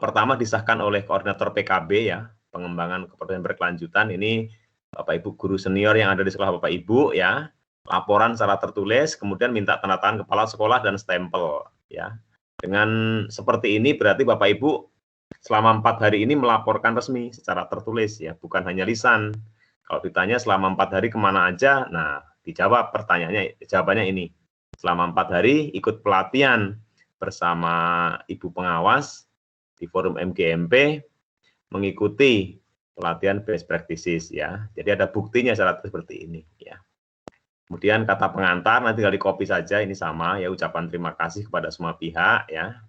pertama disahkan oleh koordinator PKB ya, pengembangan kepemudaan berkelanjutan. Ini Bapak Ibu guru senior yang ada di sekolah Bapak Ibu ya. Laporan secara tertulis, kemudian minta tanda tangan kepala sekolah dan stempel ya. Dengan seperti ini berarti Bapak Ibu selama 4 hari ini melaporkan resmi secara tertulis ya, bukan hanya lisan. Kalau ditanya selama 4 hari kemana aja, nah dijawab pertanyaannya, jawabannya ini. Selama 4 hari ikut pelatihan bersama Ibu Pengawas di forum MGMP, mengikuti pelatihan best practices ya. Jadi ada buktinya seperti ini ya. Kemudian kata pengantar nanti tinggal di copy saja, ini sama ya, ucapan terima kasih kepada semua pihak ya.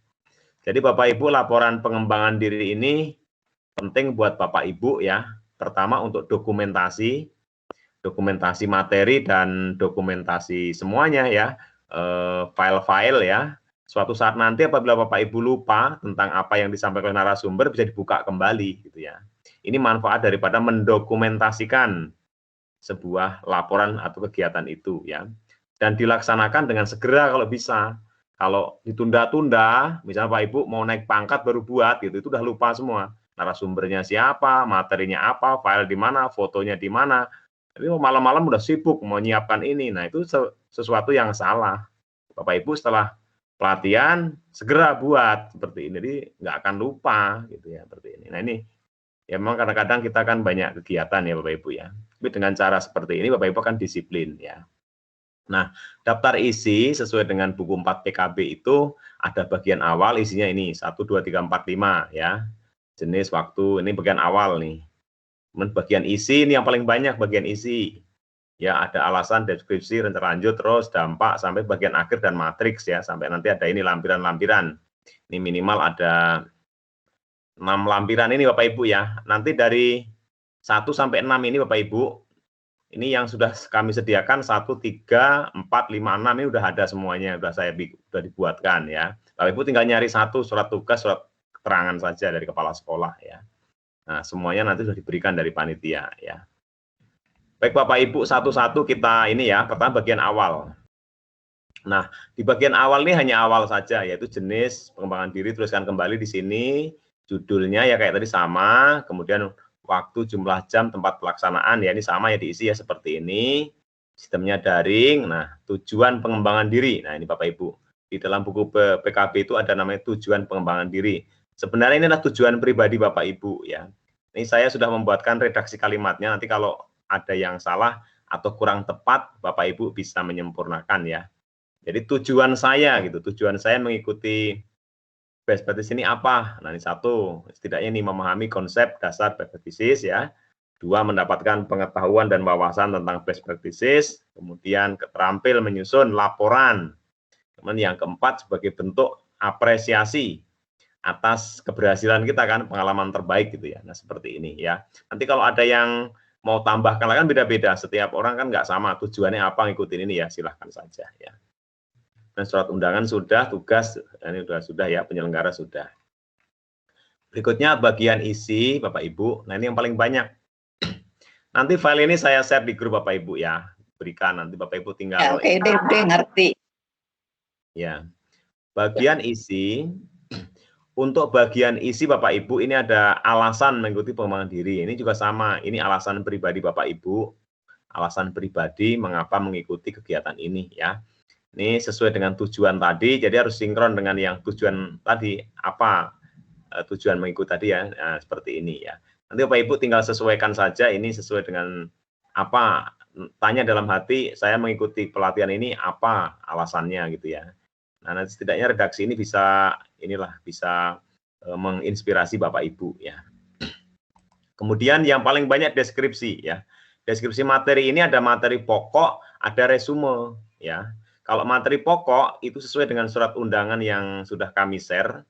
Jadi Bapak Ibu laporan pengembangan diri ini penting buat Bapak Ibu ya. Pertama untuk dokumentasi materi dan dokumentasi semuanya ya, file-file ya. Suatu saat nanti apabila Bapak Ibu lupa tentang apa yang disampaikan oleh narasumber bisa dibuka kembali gitu ya. Ini manfaat daripada mendokumentasikan sebuah laporan atau kegiatan itu ya, dan dilaksanakan dengan segera kalau bisa. Kalau ditunda-tunda, misalnya Pak Ibu mau naik pangkat baru buat gitu, itu udah lupa semua. Narasumbernya siapa, materinya apa, file di mana, fotonya di mana. Tapi malam-malam udah sibuk mau nyiapkan ini. Nah, itu sesuatu yang salah. Bapak Ibu setelah pelatihan segera buat seperti ini, jadi nggak akan lupa gitu ya, seperti ini. Nah, ini ya memang kadang-kadang kita kan banyak kegiatan ya Bapak Ibu ya. Tapi dengan cara seperti ini Bapak Ibu kan disiplin ya. Nah, daftar isi sesuai dengan buku 4 PKB itu ada bagian awal isinya ini 1, 2, 3, 4, 5 ya. Jenis, waktu, ini bagian awal nih. Kemudian bagian isi ini yang paling banyak bagian isi. Ya, ada alasan, deskripsi, rencana lanjut, terus dampak sampai bagian akhir dan matriks ya. Sampai nanti ada ini lampiran-lampiran. Ini minimal ada 6 lampiran ini Bapak Ibu ya. Nanti dari 1 sampai 6 ini Bapak Ibu, ini yang sudah kami sediakan 1, 3, 4, 5, 6 ini udah ada semuanya, sudah dibuatkan ya. Bapak Ibu tinggal nyari satu surat tugas, surat keterangan saja dari kepala sekolah ya. Nah, semuanya nanti sudah diberikan dari panitia ya. Baik Bapak Ibu, satu-satu kita ini ya, pertama bagian awal. Nah, di bagian awal ini hanya awal saja, yaitu jenis pengembangan diri, tuliskan kembali di sini. Judulnya ya kayak tadi sama, kemudian waktu, jumlah jam, tempat pelaksanaan ya ini sama ya diisi ya seperti ini. Sistemnya daring. Nah, tujuan pengembangan diri. Nah, ini Bapak Ibu. Di dalam buku PKB itu ada namanya tujuan pengembangan diri. Sebenarnya ini adalah tujuan pribadi Bapak Ibu ya. Ini saya sudah membuatkan redaksi kalimatnya. Nanti kalau ada yang salah atau kurang tepat, Bapak Ibu bisa menyempurnakan ya. Jadi tujuan saya gitu, tujuan saya mengikuti best practice ini apa? Nah, ini 1, setidaknya ini memahami konsep dasar best practices ya. 2, mendapatkan pengetahuan dan wawasan tentang best practices. Kemudian terampil menyusun laporan. Kemudian yang keempat sebagai bentuk apresiasi atas keberhasilan kita kan, pengalaman terbaik gitu ya. Nah, seperti ini ya. Nanti kalau ada yang mau tambahkan kan beda-beda. Setiap orang kan nggak sama tujuannya apa ngikutin ini ya, silahkan saja ya. Dan surat undangan sudah, tugas ini sudah ya, penyelenggara sudah. Berikutnya bagian isi Bapak Ibu. Nah, ini yang paling banyak. Nanti file ini saya share di grup Bapak Ibu ya. Berikan nanti Bapak Ibu tinggal. Ya, oke, udah ngerti. Ya. Bagian isi. Untuk bagian isi Bapak Ibu ini ada alasan mengikuti pengembangan diri. Ini juga sama. Ini alasan pribadi Bapak Ibu. Alasan pribadi mengapa mengikuti kegiatan ini ya. Ini sesuai dengan tujuan tadi, jadi harus sinkron dengan yang tujuan tadi, apa tujuan mengikuti tadi ya, nah, seperti ini ya. Nanti Bapak Ibu tinggal sesuaikan saja, ini sesuai dengan apa, tanya dalam hati, saya mengikuti pelatihan ini apa alasannya gitu ya. Nah, nanti setidaknya redaksi ini bisa, bisa menginspirasi Bapak Ibu ya. Kemudian yang paling banyak deskripsi ya. Deskripsi materi ini ada materi pokok, ada resume ya. Kalau materi pokok itu sesuai dengan surat undangan yang sudah kami share,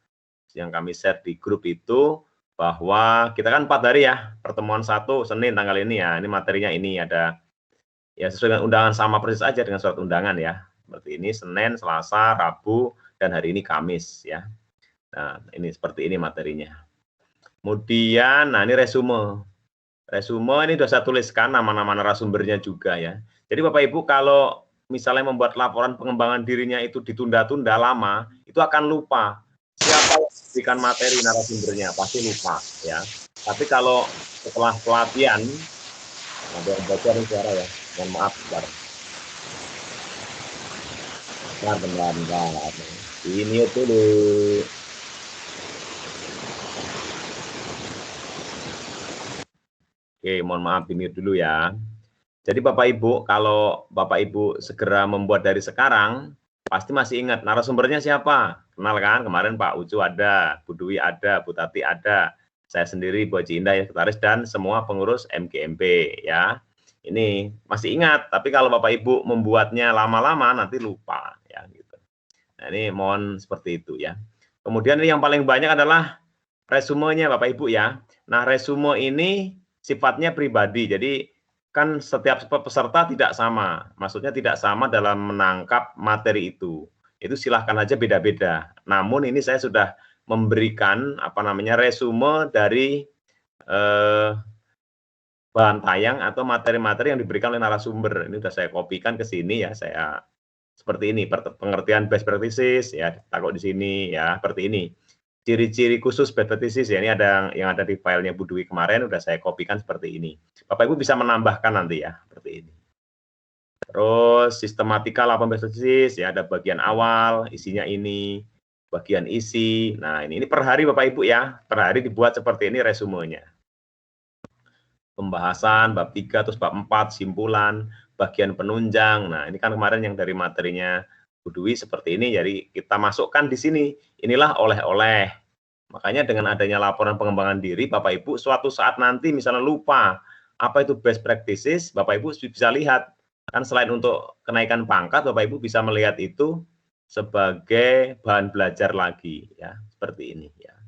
di grup itu, bahwa kita kan 4 hari ya, pertemuan 1 Senin tanggal ini ya, ini materinya ini ada, ya sesuai dengan undangan sama persis aja dengan surat undangan ya, seperti ini Senin, Selasa, Rabu, dan hari ini Kamis ya. Nah, ini seperti ini materinya. Kemudian, nah ini resume. Resume ini sudah saya tuliskan nama-nama narasumbernya juga ya. Jadi Bapak Ibu kalau misalnya membuat laporan pengembangan dirinya itu ditunda-tunda lama, itu akan lupa. Siapa yang memberikan materi narasumbernya, pasti lupa ya. Tapi kalau setelah pelatihan, ada yang bocor nih suara ya, mohon maaf bentar. Bentar. Ini dulu. Oke, mohon maaf ini dulu ya. Jadi Bapak Ibu, kalau Bapak Ibu segera membuat dari sekarang, pasti masih ingat narasumbernya siapa? Kenal kan? Kemarin Pak Ucu ada, Bu Dwi ada, Bu Tati ada, saya sendiri, Bu Haji Indah ya, sekretaris dan semua pengurus MGMP ya. Ini masih ingat, tapi kalau Bapak Ibu membuatnya lama-lama nanti lupa ya gitu. Nah, ini mohon seperti itu ya. Kemudian ini yang paling banyak adalah resumenya Bapak Ibu ya. Nah, resume ini sifatnya pribadi. Jadi kan setiap peserta tidak sama. Maksudnya tidak sama dalam menangkap materi itu. Itu silahkan aja beda-beda. Namun ini saya sudah memberikan resume dari bahan tayang atau materi-materi yang diberikan oleh narasumber. Ini sudah saya kopikan ke sini ya. Saya seperti ini, pengertian best practices ya, taruh di sini ya, seperti ini. Ciri-ciri khusus best practices ya, ini ada yang ada di filenya Bu Dwi kemarin, udah saya kopikan seperti ini. Bapak Ibu bisa menambahkan nanti ya, seperti ini. Terus sistematika laporan best practices ya, ada bagian awal, isinya ini, bagian isi. Nah, ini per hari Bapak Ibu ya, per hari dibuat seperti ini resumenya. Pembahasan bab 3 terus bab 4 simpulan, bagian penunjang. Nah, ini kan kemarin yang dari materinya Bu Dwi seperti ini, jadi kita masukkan di sini. Inilah oleh-oleh. Makanya dengan adanya laporan pengembangan diri, Bapak Ibu suatu saat nanti misalnya lupa apa itu best practices, Bapak Ibu bisa lihat. Kan selain untuk kenaikan pangkat, Bapak Ibu bisa melihat itu sebagai bahan belajar lagi ya, seperti ini ya.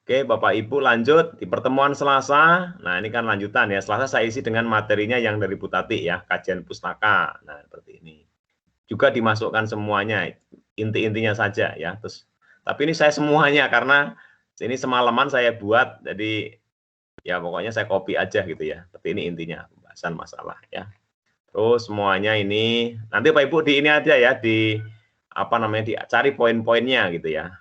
Oke, Bapak Ibu lanjut di pertemuan Selasa. Nah, ini kan lanjutan ya. Selasa saya isi dengan materinya yang dari Bu Tati ya, kajian pustaka. Nah, seperti ini. Juga dimasukkan semuanya, inti-intinya saja ya. Terus tapi ini saya semuanya karena ini semalaman saya buat, jadi ya pokoknya saya copy aja gitu ya. Seperti ini intinya pembahasan masalah ya. Terus semuanya ini nanti Bapak Ibu di ini aja ya, di dicari poin-poinnya gitu ya.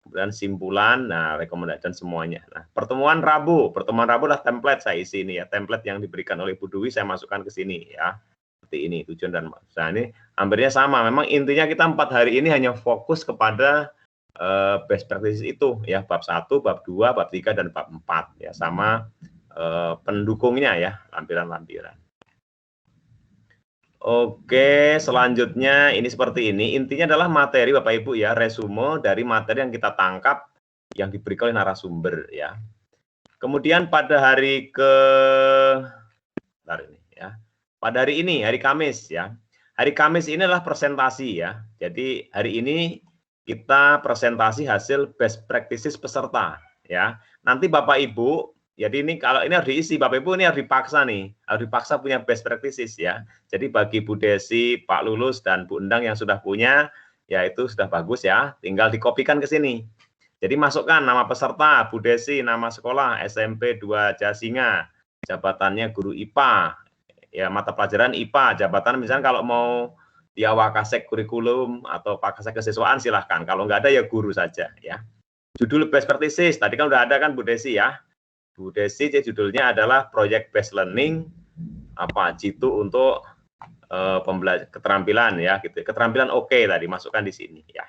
Kemudian simpulan, nah rekomendasi dan semuanya. Nah, pertemuan Rabu adalah template saya isi ini ya, template yang diberikan oleh Bu Dwi saya masukkan ke sini ya. Seperti ini tujuan dan maksud. Nah, ini hampirnya sama. Memang intinya kita 4 hari ini hanya fokus kepada best practices itu ya, bab 1, bab 2, bab 3 dan bab 4 ya, sama pendukungnya ya, lampiran-lampiran. Oke, selanjutnya ini seperti ini. Intinya adalah materi Bapak Ibu ya, resume dari materi yang kita tangkap yang diberikan oleh narasumber ya. Kemudian pada hari pada hari ini, hari Kamis ya. Hari Kamis ini adalah presentasi ya. Jadi hari ini kita presentasi hasil best practices peserta ya. Nanti Bapak Ibu, jadi ini kalau ini harus diisi, Bapak Ibu ini harus dipaksa nih, harus dipaksa punya best practices ya. Jadi bagi Bu Desi, Pak Lulus dan Bu Endang yang sudah punya, ya itu sudah bagus ya. Tinggal dikopikan ke sini. Jadi masukkan nama peserta, Bu Desi, nama sekolah SMP 2 Jasinga, jabatannya guru IPA, ya mata pelajaran IPA, jabatan misalnya kalau mau ya Wakasek kurikulum atau Wakasek kesiswaan silahkan. Kalau nggak ada ya guru saja ya. Judul best practices, tadi kan udah ada kan Bu Desi ya. Bu Desi judulnya adalah Project Based Learning jitu untuk keterampilan ya gitu. Keterampilan oke tadi masukkan di sini ya.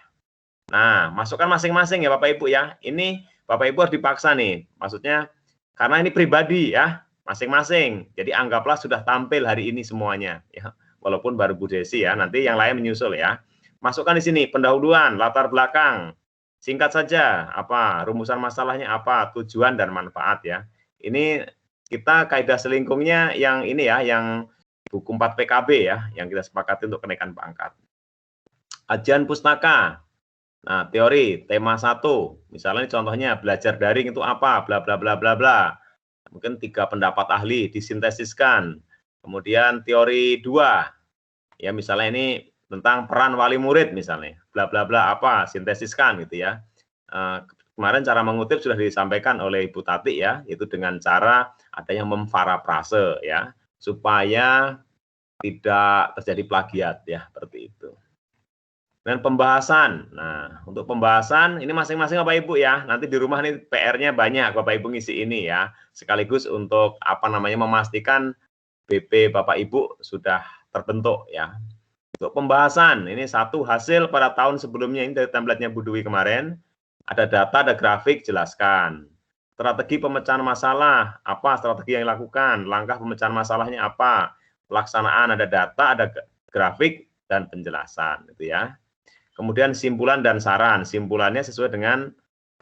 Nah, masukkan masing-masing ya Bapak Ibu ya. Ini Bapak Ibu harus dipaksa nih. Maksudnya karena ini pribadi ya, masing-masing. Jadi anggaplah sudah tampil hari ini semuanya ya. Walaupun baru Bu Desi ya, nanti yang lain menyusul ya. Masukkan di sini pendahuluan, latar belakang. Singkat saja, rumusan masalahnya apa, tujuan dan manfaat ya. Ini kita kaidah selingkungnya yang ini ya, yang buku 4 PKB ya, yang kita sepakati untuk kenaikan pangkat. Kajian pustaka. Nah, teori, tema 1, misalnya contohnya belajar daring itu apa, bla bla bla bla bla. Mungkin 3 pendapat ahli disintesiskan. Kemudian teori 2, ya misalnya ini tentang peran wali murid misalnya, bla bla bla apa, sintesiskan gitu ya. Kemarin cara mengutip sudah disampaikan oleh Ibu Tati ya, itu dengan cara ada yang memparafrase ya, supaya tidak terjadi plagiat ya, seperti itu. Dan pembahasan. Nah, untuk pembahasan ini masing-masing Bapak Ibu ya. Nanti di rumah nih PR-nya banyak Bapak Ibu ngisi ini ya. Sekaligus untuk memastikan BP Bapak Ibu sudah terbentuk ya. Untuk pembahasan, ini satu hasil pada tahun sebelumnya ini dari template-nya Bu Dwi kemarin. Ada data, ada grafik, jelaskan. Strategi pemecahan masalah, apa strategi yang dilakukan, langkah pemecahan masalahnya apa, pelaksanaan, ada data, ada grafik, dan penjelasan gitu ya. Kemudian simpulan dan saran. Simpulannya sesuai dengan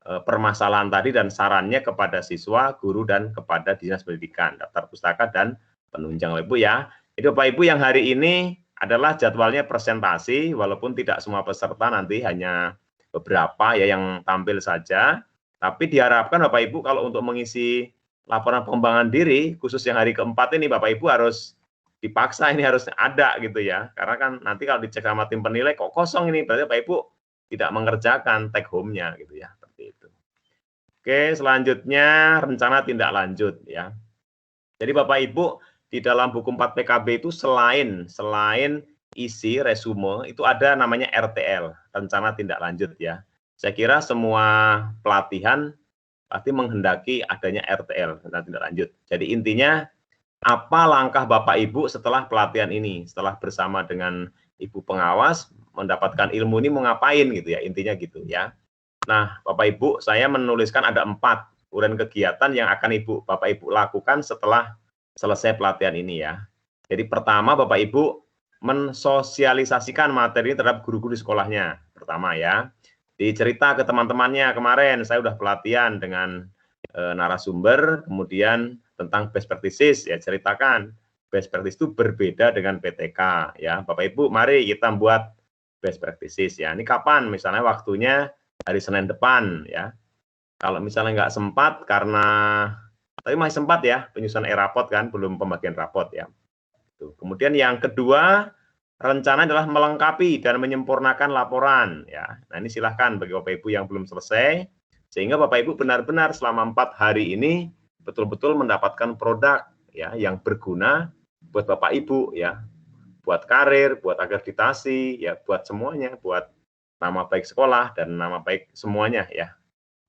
permasalahan tadi dan sarannya kepada siswa, guru, dan kepada dinas pendidikan, daftar pustaka, dan penunjang Ibu ya. Jadi Bapak Ibu yang hari ini adalah jadwalnya presentasi, walaupun tidak semua peserta nanti hanya beberapa ya yang tampil saja. Tapi diharapkan Bapak Ibu kalau untuk mengisi laporan pengembangan diri, khusus yang hari keempat ini Bapak Ibu harus dipaksa ini harus ada gitu ya, karena kan nanti kalau dicek sama tim penilai kok kosong ini, berarti Bapak Ibu tidak mengerjakan take home-nya gitu ya, seperti itu. Oke, selanjutnya rencana tindak lanjut ya. Jadi Bapak Ibu di dalam buku 4 PKB itu selain isi resume itu ada namanya RTL, rencana tindak lanjut ya. Saya kira semua pelatihan pasti menghendaki adanya RTL, rencana tindak lanjut. Jadi intinya apa langkah Bapak Ibu setelah pelatihan ini, setelah bersama dengan Ibu pengawas mendapatkan ilmu ini mau ngapain gitu ya, intinya gitu ya. Nah Bapak Ibu saya menuliskan ada 4 uraian kegiatan yang akan Bapak Ibu lakukan setelah selesai pelatihan ini ya. Jadi pertama Bapak Ibu mensosialisasikan materi terhadap guru-guru di sekolahnya, pertama ya. Dicerita ke teman-temannya, kemarin saya udah pelatihan dengan narasumber, kemudian tentang best practices ya, ceritakan best practice itu berbeda dengan PTK ya. Bapak Ibu mari kita buat best practices ya. Ini kapan? Misalnya waktunya hari Senin depan ya. Kalau misalnya nggak sempat karena tapi masih sempat ya penyusunan e-rapot kan, belum pembagian rapot ya. Kemudian yang kedua, rencana adalah melengkapi dan menyempurnakan laporan ya. Nah ini silahkan bagi Bapak Ibu yang belum selesai, sehingga Bapak Ibu benar-benar selama 4 hari ini betul-betul mendapatkan produk ya yang berguna buat Bapak Ibu ya, buat karir, buat akreditasi ya, buat semuanya, buat nama baik sekolah dan nama baik semuanya ya,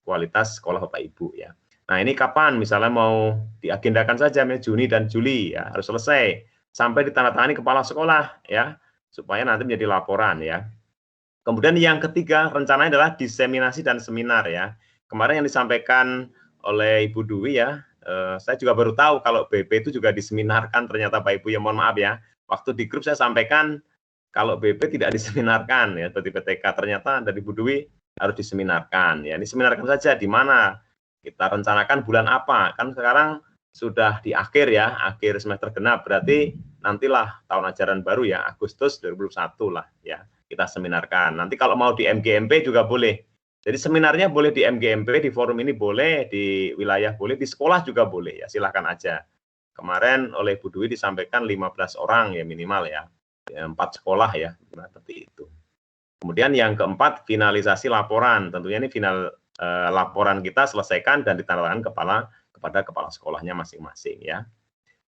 kualitas sekolah Bapak Ibu ya. Nah ini kapan? Misalnya mau diagendakan saja Juni dan Juli ya, harus selesai sampai ditandatangani kepala sekolah ya, supaya nanti menjadi laporan ya. Kemudian yang ketiga rencananya adalah diseminasi dan seminar ya. Kemarin yang disampaikan oleh Ibu Dwi ya, saya juga baru tahu kalau BP itu juga diseminarkan ternyata Pak Ibu ya, mohon maaf ya. Waktu di grup saya sampaikan kalau BP tidak diseminarkan ya, seperti PTK, ternyata dari Ibu Dwi harus diseminarkan ya. Diseminarkan saja di mana? Kita rencanakan bulan apa? Kan sekarang sudah di akhir ya, akhir semester genap, berarti nantilah tahun ajaran baru ya, Agustus 2021 lah ya, kita seminarkan. Nanti kalau mau di MGMP juga boleh. Jadi seminarnya boleh di MGMP, di forum ini boleh, di wilayah boleh, di sekolah juga boleh ya, silahkan aja. Kemarin oleh Bu Dwi disampaikan 15 orang ya minimal ya, 4 sekolah ya, seperti itu. Kemudian yang keempat, finalisasi laporan. Tentunya ini final laporan kita selesaikan dan ditandatangani kepada kepala sekolahnya masing-masing ya.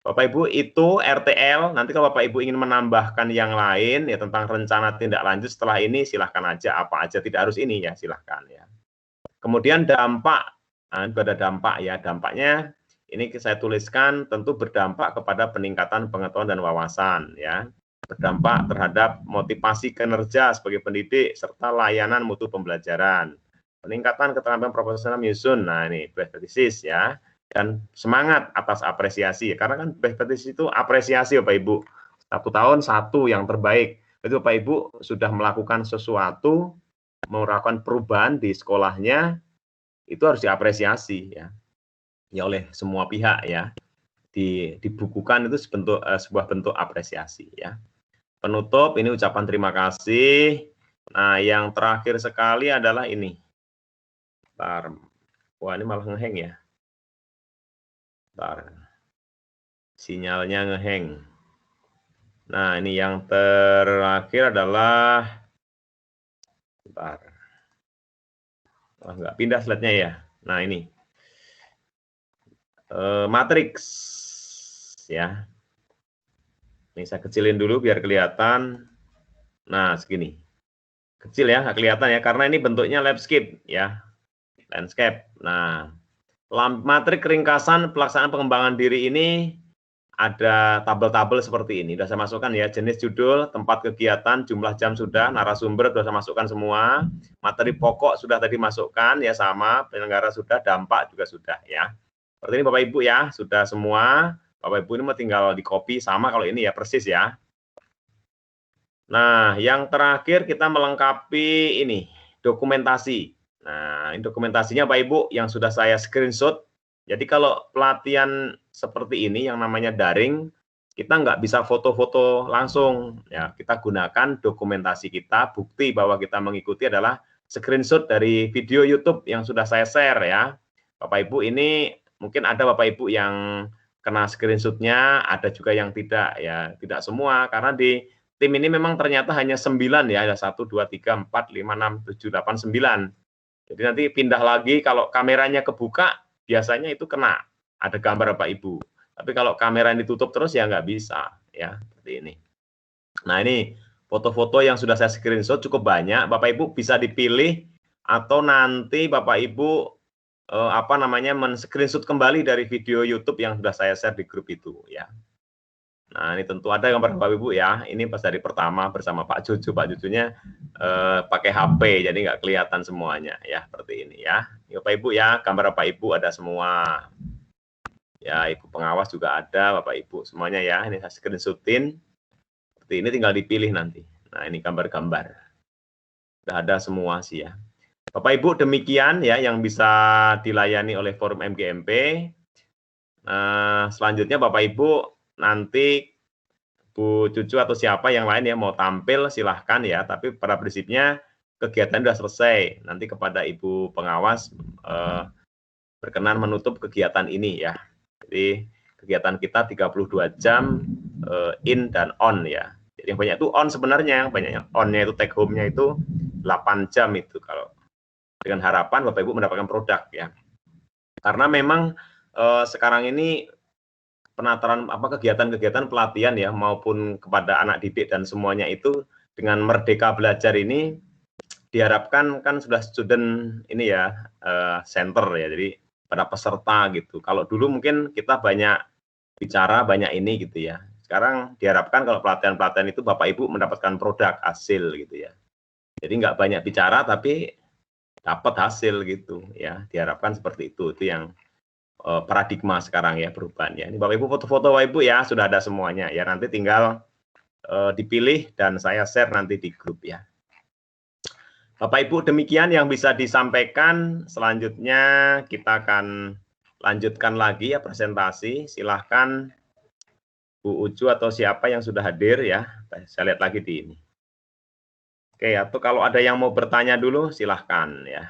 Bapak Ibu itu RTL, nanti kalau Bapak Ibu ingin menambahkan yang lain ya tentang rencana tindak lanjut setelah ini silahkan aja, apa aja, tidak harus ini ya, silahkan ya. Kemudian dampak, nah, ada dampak ya, dampaknya ini saya tuliskan tentu berdampak kepada peningkatan pengetahuan dan wawasan ya, berdampak terhadap motivasi kinerja sebagai pendidik serta layanan mutu pembelajaran, peningkatan keterampilan profesional menyusun, nah ini best practices ya, dan semangat atas apresiasi karena kan best practices itu apresiasi Bapak Ibu, 1 tahun 1 yang terbaik. Itu Bapak Ibu sudah melakukan sesuatu, melakukan perubahan di sekolahnya, itu harus diapresiasi ya oleh semua pihak ya, dibukukan itu sebuah bentuk apresiasi ya. Penutup ini ucapan terima kasih. Nah yang terakhir sekali adalah ini. Bentar. Wah ini malah ngeheng ya. Bentar. Sinyalnya ngeheng. Nah, ini yang terakhir adalah, bentar. Oh, nggak pindah slide-nya ya. Nah, ini. Matriks. Ya. Ini saya kecilin dulu biar kelihatan. Nah, segini. Kecil ya, nggak kelihatan ya, karena ini bentuknya landscape ya. Landscape. Nah, matrik ringkasan pelaksanaan pengembangan diri ini ada tabel-tabel seperti ini. Sudah saya masukkan ya, jenis judul, tempat kegiatan, jumlah jam sudah, narasumber sudah saya masukkan semua, materi pokok sudah tadi masukkan ya sama, penyelenggara sudah, dampak juga sudah ya. Seperti ini Bapak Ibu ya, sudah semua. Bapak Ibu ini mau tinggal di copy sama kalau ini ya persis ya. Nah, yang terakhir kita melengkapi ini dokumentasi. Nah, ini dokumentasinya Bapak Ibu yang sudah saya screenshot. Jadi kalau pelatihan seperti ini yang namanya daring, kita nggak bisa foto-foto langsung. Ya, kita gunakan dokumentasi kita, bukti bahwa kita mengikuti adalah screenshot dari video YouTube yang sudah saya share ya. Bapak Ibu ini mungkin ada Bapak Ibu yang kena screenshotnya, ada juga yang tidak ya, tidak semua karena di tim ini memang ternyata hanya 9 ya, ada 1, 2, 3, 4, 5, 6, 7, 8, 9. Jadi nanti pindah lagi kalau kameranya kebuka, biasanya itu kena, ada gambar Bapak Ibu. Tapi kalau kamera ditutup terus ya nggak bisa, ya seperti ini. Nah ini foto-foto yang sudah saya screenshot cukup banyak, Bapak Ibu bisa dipilih atau nanti Bapak Ibu men-screenshot kembali dari video YouTube yang sudah saya share di grup itu ya. Nah, ini tentu ada gambar Bapak Ibu ya. Ini pas dari pertama bersama Pak Cucu. Pak Cucunya pakai HP, jadi nggak kelihatan semuanya ya, seperti ini ya. Ini Bapak Ibu ya, gambar Bapak Ibu ada semua. Ya, Ibu pengawas juga ada, Bapak Ibu semuanya ya. Ini saya screenshotin. Seperti ini tinggal dipilih nanti. Nah, ini gambar-gambar. Sudah ada semua sih ya. Bapak Ibu demikian ya yang bisa dilayani oleh forum MGMP. Selanjutnya Bapak Ibu nanti Bu Cucu atau siapa yang lain ya mau tampil silahkan ya, tapi pada prinsipnya kegiatan sudah selesai. Nanti kepada Ibu pengawas berkenan menutup kegiatan ini ya. Jadi kegiatan kita 32 jam in dan on ya. Jadi yang banyak itu on sebenarnya, yang banyaknya on-nya itu take home-nya itu 8 jam itu kalau dengan harapan Bapak Ibu mendapatkan produk ya. Karena memang sekarang ini penataran kegiatan-kegiatan pelatihan ya maupun kepada anak didik dan semuanya itu dengan Merdeka Belajar ini diharapkan kan sudah student ini ya center ya, jadi pada peserta gitu. Kalau dulu mungkin kita banyak bicara banyak ini gitu ya. Sekarang diharapkan kalau pelatihan-pelatihan itu Bapak Ibu mendapatkan produk hasil gitu ya. Jadi nggak banyak bicara tapi dapat hasil gitu ya. Diharapkan seperti itu yang paradigma sekarang ya perubahan ya. Ini Bapak Ibu foto-foto Bapak Ibu ya sudah ada semuanya ya. Nanti tinggal dipilih dan saya share nanti di grup ya. Bapak Ibu demikian yang bisa disampaikan. Selanjutnya kita akan lanjutkan lagi ya presentasi. Silahkan Bu Ucu atau siapa yang sudah hadir ya. Saya lihat lagi di ini. Oke, atau kalau ada yang mau bertanya dulu silahkan ya.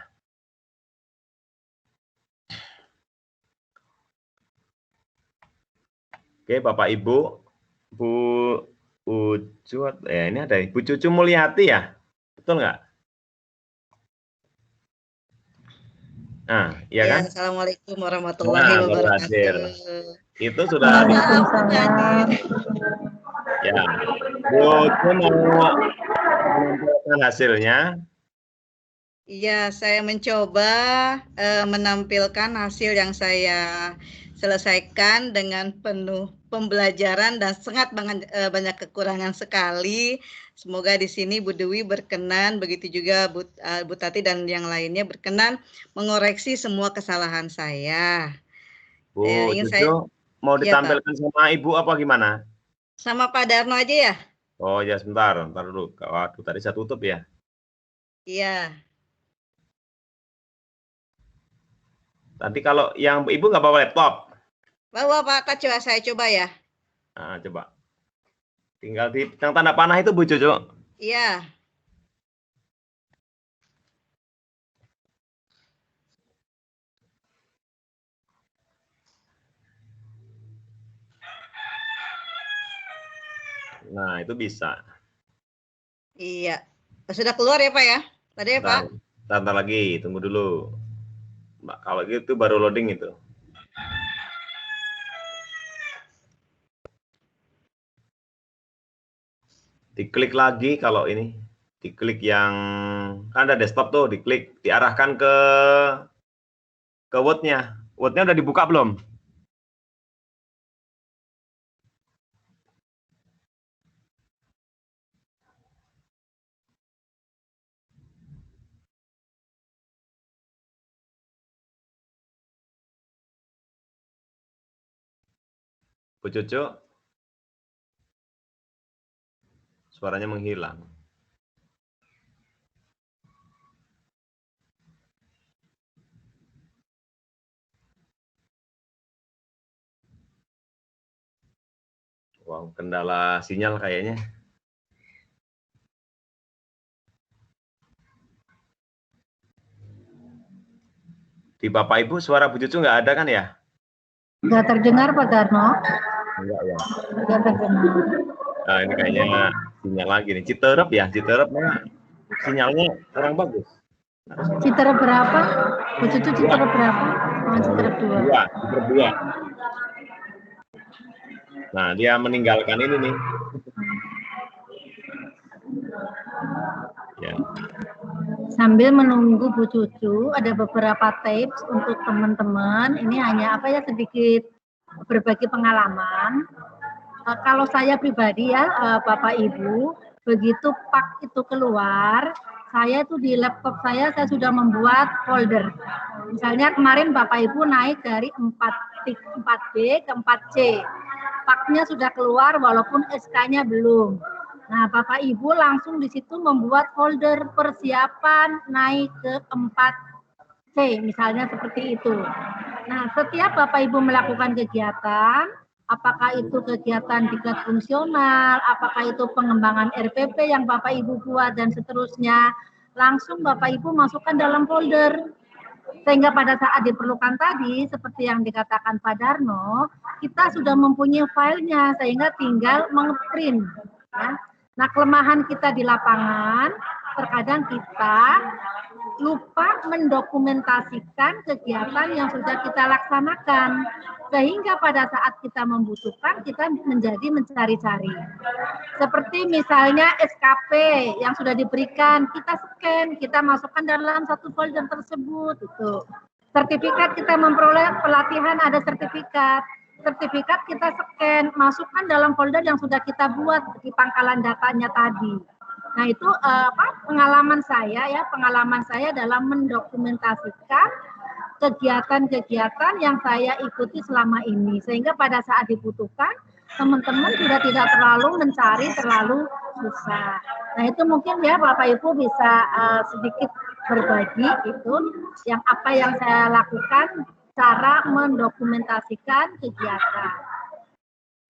Oke, Bapak Ibu, Bu Ucu, ya ini ada Bu Cucu Mulyati ya, betul nggak? Nah, iya kan? Assalamualaikum warahmatullahi Nah, baru hadir. wabarakatuh. Itu sudah Waalaikumsalam. ya. Bu Ucu mau menampilkan hasilnya. Iya, saya mencoba menampilkan hasil yang saya selesaikan dengan penuh pembelajaran dan sangat banyak kekurangan sekali. Semoga di sini Bu Dewi berkenan, begitu juga Bu Tati dan yang lainnya berkenan mengoreksi semua kesalahan saya. Bu Ingin Cucu mau Iya, Pak. ditampilkan sama Ibu apa gimana? Sama Pak Darno aja ya? Oh ya sebentar dulu. Waduh tadi saya tutup ya. Iya. Nanti kalau yang Ibu nggak bawa laptop. Bawa Pak, coba saya coba ya. Nah, coba. Tinggal di yang tanda panah itu Bu Cucu. Iya. Nah, itu bisa. Iya. Sudah keluar ya Pak ya? Tadi ya Pak? Bentar lagi, tunggu dulu. Mbak, kalau gitu baru loading itu. Diklik lagi kalau ini. Diklik yang kan ada desktop tuh, diklik, diarahkan ke Word-nya. Word-nya udah dibuka belum? Bu Cucu? Suaranya menghilang. Wow, kendala sinyal kayaknya. Di Bapak Ibu suara Bu Cucu nggak ada kan ya? Nggak terdengar Pak Darno? Enggak ya. Nggak terdengar. Nah, ini kayaknya sinyal lagi nih. Citerep ya, Citerep sinyalnya kurang bagus. Citerep berapa? Bu Cucu Citerep berapa? Oh, Citerep 2. Citerep 2. Nah, dia meninggalkan ini nih. Ya. Sambil menunggu Bu Cucu, ada beberapa tips untuk teman-teman. Ini hanya apa ya, sedikit berbagi pengalaman. Kalau saya pribadi ya, Bapak Ibu, begitu pak itu keluar, saya itu di laptop saya sudah membuat folder. Misalnya kemarin Bapak Ibu naik dari 4B ke 4C. Paknya sudah keluar walaupun SK-nya belum. Nah, Bapak Ibu langsung di situ membuat folder persiapan naik ke 4C, misalnya seperti itu. Nah, setiap Bapak Ibu melakukan kegiatan, apakah itu kegiatan diklat fungsional, apakah itu pengembangan RPP yang Bapak Ibu buat, dan seterusnya, langsung Bapak Ibu masukkan dalam folder. Sehingga pada saat diperlukan tadi, seperti yang dikatakan Pak Darno, kita sudah mempunyai filenya, sehingga tinggal meng-print. Ya. Nah, kelemahan kita di lapangan, terkadang kita lupa mendokumentasikan kegiatan yang sudah kita laksanakan. Sehingga pada saat kita membutuhkan, kita menjadi mencari-cari. Seperti misalnya SKP yang sudah diberikan, kita scan, kita masukkan dalam satu folder tersebut. Itu. Sertifikat kita memperoleh pelatihan, ada sertifikat. Sertifikat kita scan, masukkan dalam folder yang sudah kita buat di pangkalan datanya tadi. Nah, itu pengalaman saya dalam mendokumentasikan kegiatan-kegiatan yang saya ikuti selama ini, sehingga pada saat dibutuhkan teman-teman juga tidak terlalu mencari terlalu susah. Nah, itu mungkin ya Bapak Ibu bisa sedikit berbagi itu yang apa yang saya lakukan, cara mendokumentasikan kegiatan.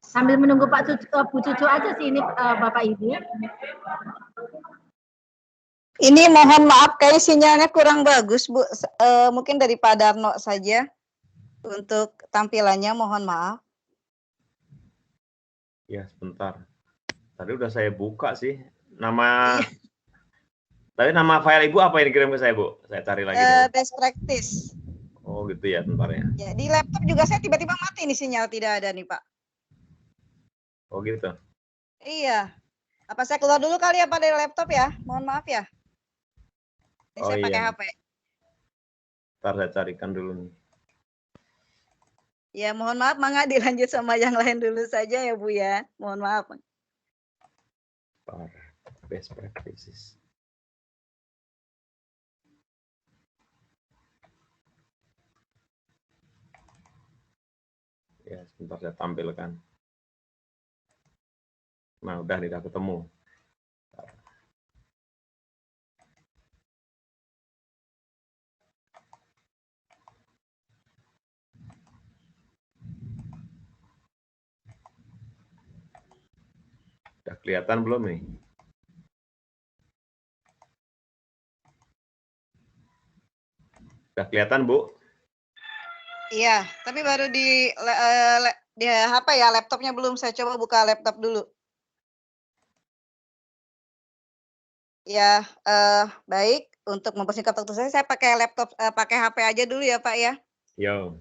Sambil menunggu Bu Cucu aja sih ini Bapak Ibu. Ini mohon maaf, kayak sinyalnya kurang bagus Bu. Mungkin dari Pak Darno saja untuk tampilannya, mohon maaf. Ya, sebentar. Tadi udah saya buka sih. Tapi nama file Ibu apa yang dikirim ke saya, Bu? Saya cari lagi. Best practice. Oh, gitu ya, bentar ya. Ya, di laptop juga saya tiba-tiba mati nih, sinyal tidak ada nih, Pak. Oh, gitu. Iya. Apa saya keluar dulu kali ya Pak dari laptop ya? Mohon maaf ya. Ini saya pakai HP. Ntar saya carikan dulu nih. Ya, mohon maaf, mangga dilanjut sama yang lain dulu saja ya Bu ya. Mohon maaf. Best practices. Ya, sebentar saya tampilkan. Nah, udah ketemu. Udah kelihatan belum nih? Udah kelihatan, Bu? Iya, tapi baru di HP ya, laptopnya belum. Saya coba buka laptop dulu. Ya, baik. Untuk mempersingkat waktu saya pakai laptop, pakai HP aja dulu ya, Pak, ya. Yo.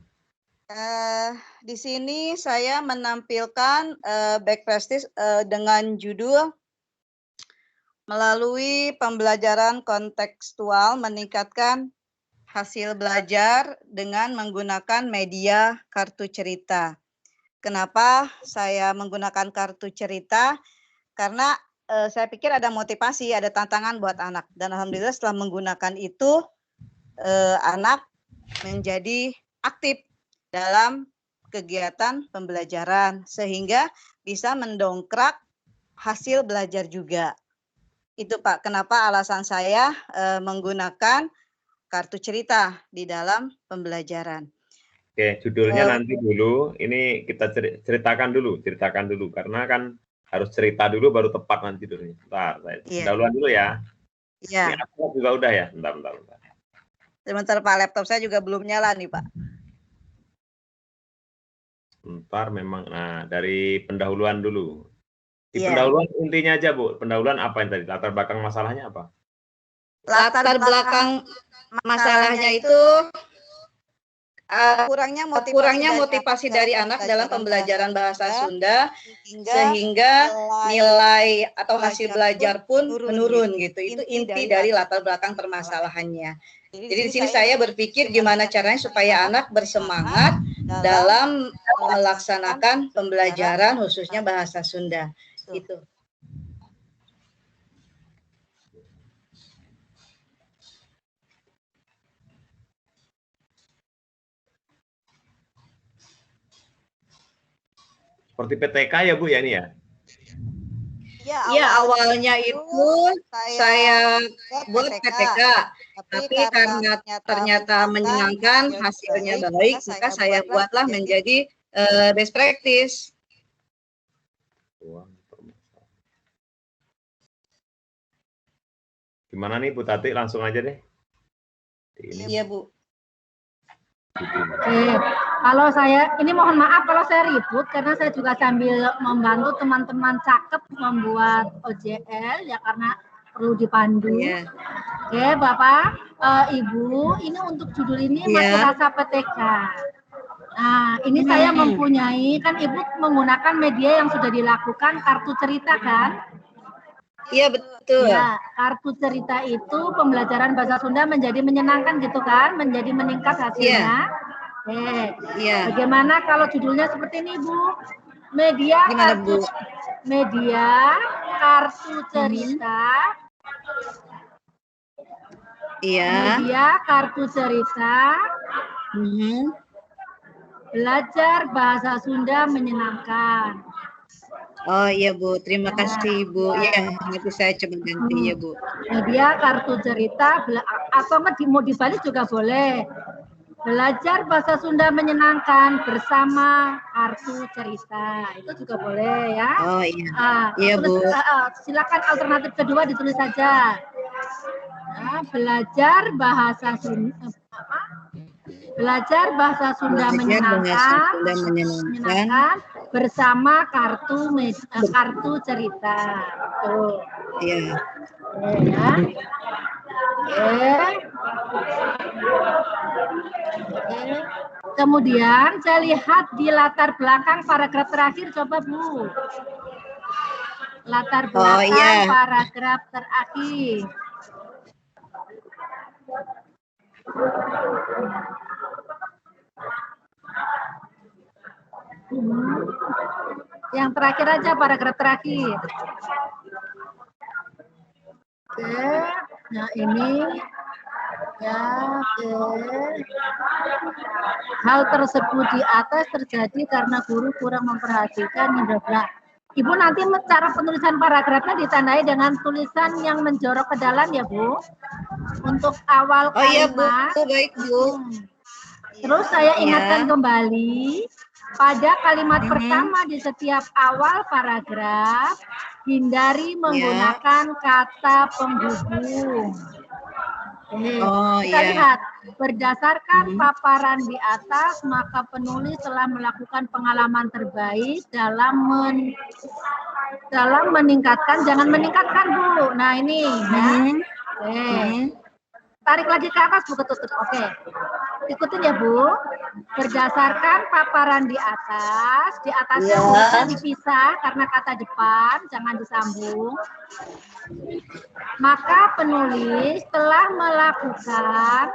Di sini saya menampilkan, back practice, dengan judul melalui pembelajaran kontekstual meningkatkan hasil belajar dengan menggunakan media kartu cerita. Kenapa saya menggunakan kartu cerita? Karena saya pikir ada motivasi, ada tantangan buat anak. Dan alhamdulillah setelah menggunakan itu, anak menjadi aktif dalam kegiatan pembelajaran sehingga bisa mendongkrak hasil belajar juga. Itu Pak, kenapa alasan saya menggunakan kartu cerita di dalam pembelajaran. Oke, judulnya nanti dulu. Ini kita ceritakan dulu karena kan harus cerita dulu baru tepat nanti judulnya. Bentar, dahuluan dulu ya. Iya. Ini aku juga udah ya. Bentar. Sebentar Pak, laptop saya juga belum nyala nih Pak. Bentar memang. Nah, dari pendahuluan dulu. Di pendahuluan intinya aja Bu. Pendahuluan apa yang tadi? Latar belakang masalahnya apa? Latar belakang masalahnya itu kurangnya motivasi dari anak dalam pembelajaran bahasa Sunda sehingga nilai atau hasil belajar pun menurun gitu. Itu inti dari latar belakang permasalahannya. Jadi di sini saya berpikir gimana caranya supaya anak bersemangat dalam melaksanakan pembelajaran khususnya bahasa Sunda. Gitu. Seperti PTK ya Bu ya ini ya? Ya awalnya itu saya buat PTK, tapi karena ternyata menyenangkan, hasilnya baik, maka saya buatlah menjadi best practice. Gimana nih Bu Tati? Langsung aja deh. Iya Bu. Oke, kalau saya, ini mohon maaf kalau saya ribut karena saya juga sambil membantu teman-teman cakep membuat OJL ya karena perlu dipandu. Yeah. Oke, Bapak, Ibu, ini untuk judul ini masih rasa PTK. Nah, ini saya mempunyai, kan Ibu menggunakan media yang sudah dilakukan kartu cerita kan? Iya betul. Ya, kartu cerita itu pembelajaran bahasa Sunda menjadi menyenangkan gitu kan, menjadi meningkat hasilnya. Iya. Bagaimana kalau judulnya seperti ini Bu? Media kartu cerita. Iya. Media kartu cerita. Belajar bahasa Sunda menyenangkan. Oh iya Bu, terima kasih Bu. Ya, nanti saya coba ganti ya Bu. Media kartu cerita atau mau dibalik juga boleh. Belajar bahasa Sunda menyenangkan bersama kartu cerita. Itu juga boleh ya. Oh iya. Iya Bu. Silakan alternatif kedua ditulis saja. Nah, belajar bahasa Sunda menyenangkan bersama kartu cerita. Tuh. Iya. Ya. Kemudian saya lihat di latar belakang paragraf terakhir, coba Bu. Latar belakang paragraf terakhir. Yang terakhir aja, paragraf terakhir. Oke, nah ini ya, hal tersebut di atas terjadi karena guru kurang memperhatikan bla. Ibu nanti cara penulisan paragrafnya ditandai dengan tulisan yang menjorok ke dalam ya Bu. Untuk awal kalimat. Oh iya Bu, baik Bu. Terus saya ingatkan kembali pada kalimat pertama di setiap awal paragraf, hindari menggunakan kata penghubung. Kita lihat, berdasarkan paparan di atas, maka penulis telah melakukan pengalaman terbaik dalam dalam meningkatkan, jangan meningkatkan Bu. Nah ini ya. Oke. Tarik lagi ke atas Bu, ketutup. Oke. Ikutin ya Bu. Berdasarkan paparan di atasnya hurufnya dipisah karena kata depan, jangan disambung. Maka penulis telah melakukan,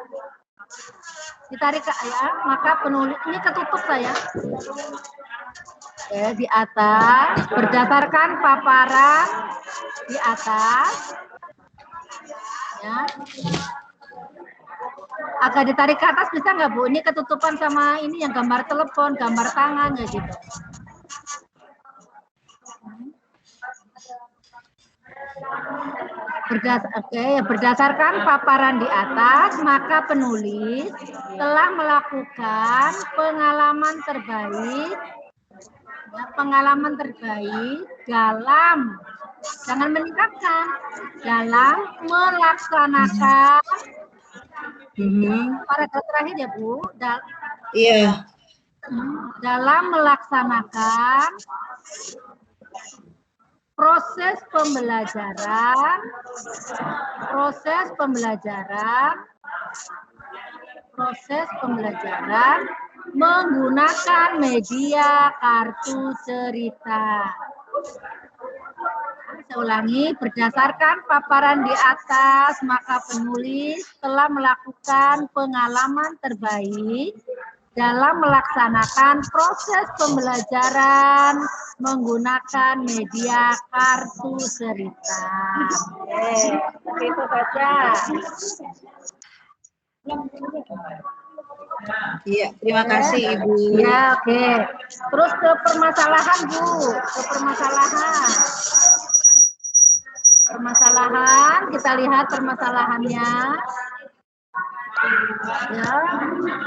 ditarik ke ya, maka penulis, ini ketutup saya. Oke, di atas, berdasarkan paparan di atas, ya. Agak ditarik ke atas bisa nggak Bu? Ini ketutupan sama ini yang gambar telepon, gambar tangan ya gitu. Berdasarkan paparan di atas, maka penulis telah melakukan pengalaman terbaik dalam, jangan meningkatkan, dalam melaksanakan. Paragraf terakhir ya Bu. Iya. Dalam melaksanakan proses pembelajaran menggunakan media kartu cerita. Saya ulangi, berdasarkan paparan di atas, maka penulis telah melakukan pengalaman terbaik dalam melaksanakan proses pembelajaran menggunakan media kartu cerita. Oke, itu saja. Iya, terima kasih Ibu. Ya, oke. Terus ke permasalahan Bu, ke permasalahan. Kita lihat permasalahannya. Ya,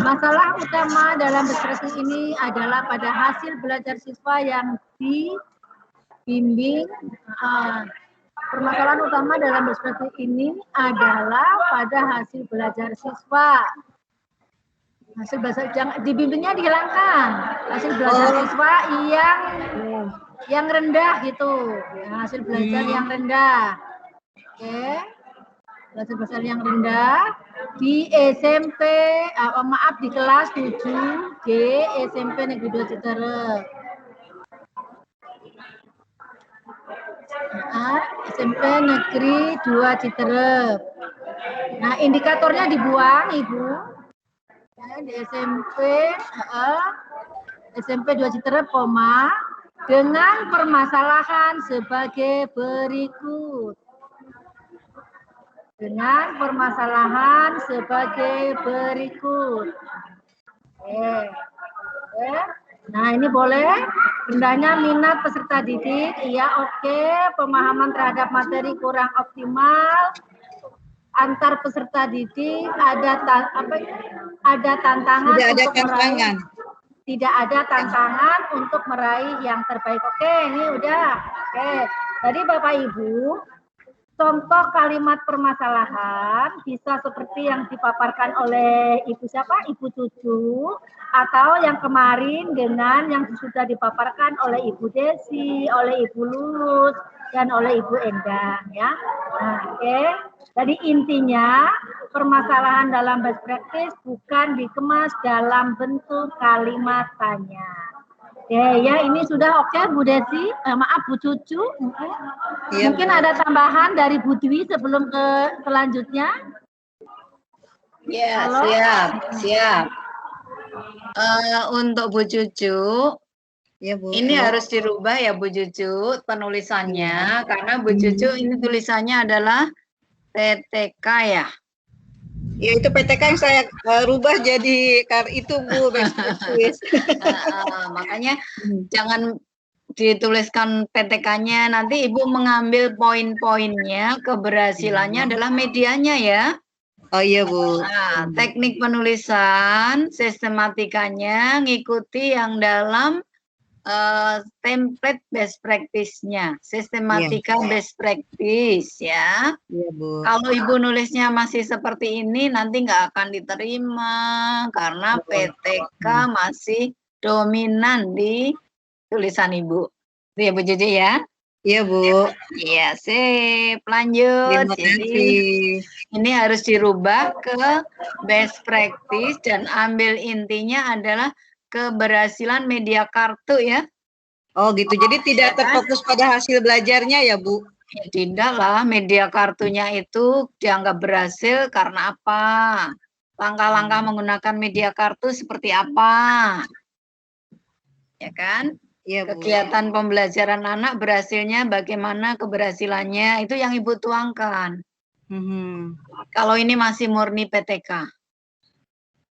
masalah utama dalam berekspresi ini adalah pada hasil belajar siswa yang dibimbing. Permasalahan utama dalam berekspresi ini adalah pada hasil belajar siswa. Hasil belajar, jangan dibimbingnya dihilangkan. Hasil belajar siswa yang rendah gitu. Hasil belajar yang rendah. Oke. Belajar yang rendah di SMP, di kelas 7G SMP Negeri 2 Citerep. SMP Negeri 2 Citerep. Nah, indikatornya dibuang, Ibu. Ya, di SMP 2 Citerep, dengan permasalahan sebagai berikut. Nah, ini boleh. Rendahnya minat peserta didik. Iya, oke. Pemahaman terhadap materi kurang optimal. Antar peserta didik ada tantangan tidak ada tantangan untuk meraih yang terbaik. Oke, ini udah. Oke. Tadi Bapak Ibu, contoh kalimat permasalahan bisa seperti yang dipaparkan oleh Ibu siapa? Ibu Cucu, atau yang kemarin dengan yang sudah dipaparkan oleh Ibu Desi, oleh Ibu Lulus, dan oleh Ibu Endang ya. Nah, oke. Jadi intinya permasalahan dalam best practice bukan dikemas dalam bentuk kalimat tanya. Ya, ini sudah oke Bu Desi, maaf Bu Cucu. Iya, mungkin ada tambahan dari Bu Dwi sebelum ke selanjutnya. Ya, Halo? siap. Untuk Bu Cucu, ya, Bu. ini harus dirubah ya Bu Cucu penulisannya, karena Bu Cucu ini tulisannya adalah PTK ya. Ya, itu PTK yang saya rubah jadi itu Bu, best practice. Makanya jangan dituliskan PTK-nya, nanti Ibu mengambil poin-poinnya, keberhasilannya adalah medianya ya. Oh iya Bu. Nah, teknik penulisan, sistematikanya ngikuti yang dalam template best practice-nya, sistematika best practice ya. Iya Bu. Kalau Ibu nulisnya masih seperti ini, nanti nggak akan diterima karena PTK masih dominan di tulisan Ibu. Itu ya Bu Cucu ya. Iya, Bu. Iya, sip. Lanjut. Terima Jadi kasih. ini harus dirubah ke best practice dan ambil intinya adalah keberhasilan media kartu ya. Oh gitu, jadi tidak terfokus pada hasil belajarnya ya Bu? Ya, tidak lah, media kartunya itu dianggap berhasil karena apa? Langkah-langkah menggunakan media kartu seperti apa? Ya kan? Iya Bu. Kegiatan pembelajaran anak berhasilnya bagaimana keberhasilannya, itu yang Ibu tuangkan. Kalau ini masih murni PTK.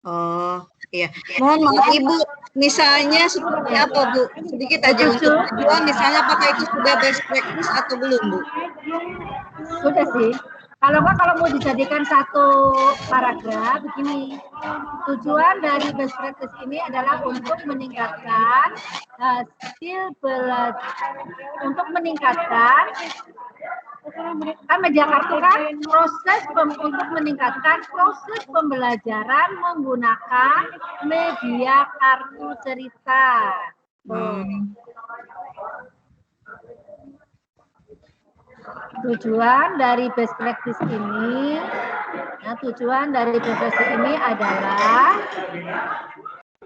Oh iya, mohon maaf Ibu, misalnya seperti apa Bu? Sedikit aja untuk tujuan, misalnya apakah itu sudah best practice atau belum Bu? Sudah sih. Kalau nggak, kalau mau dijadikan satu paragraf begini, tujuan dari best practice ini adalah untuk meningkatkan hasil belajar, untuk meningkatkan kan media kartu kan proses untuk meningkatkan proses pembelajaran menggunakan media kartu cerita. Tujuan dari best practice ini, adalah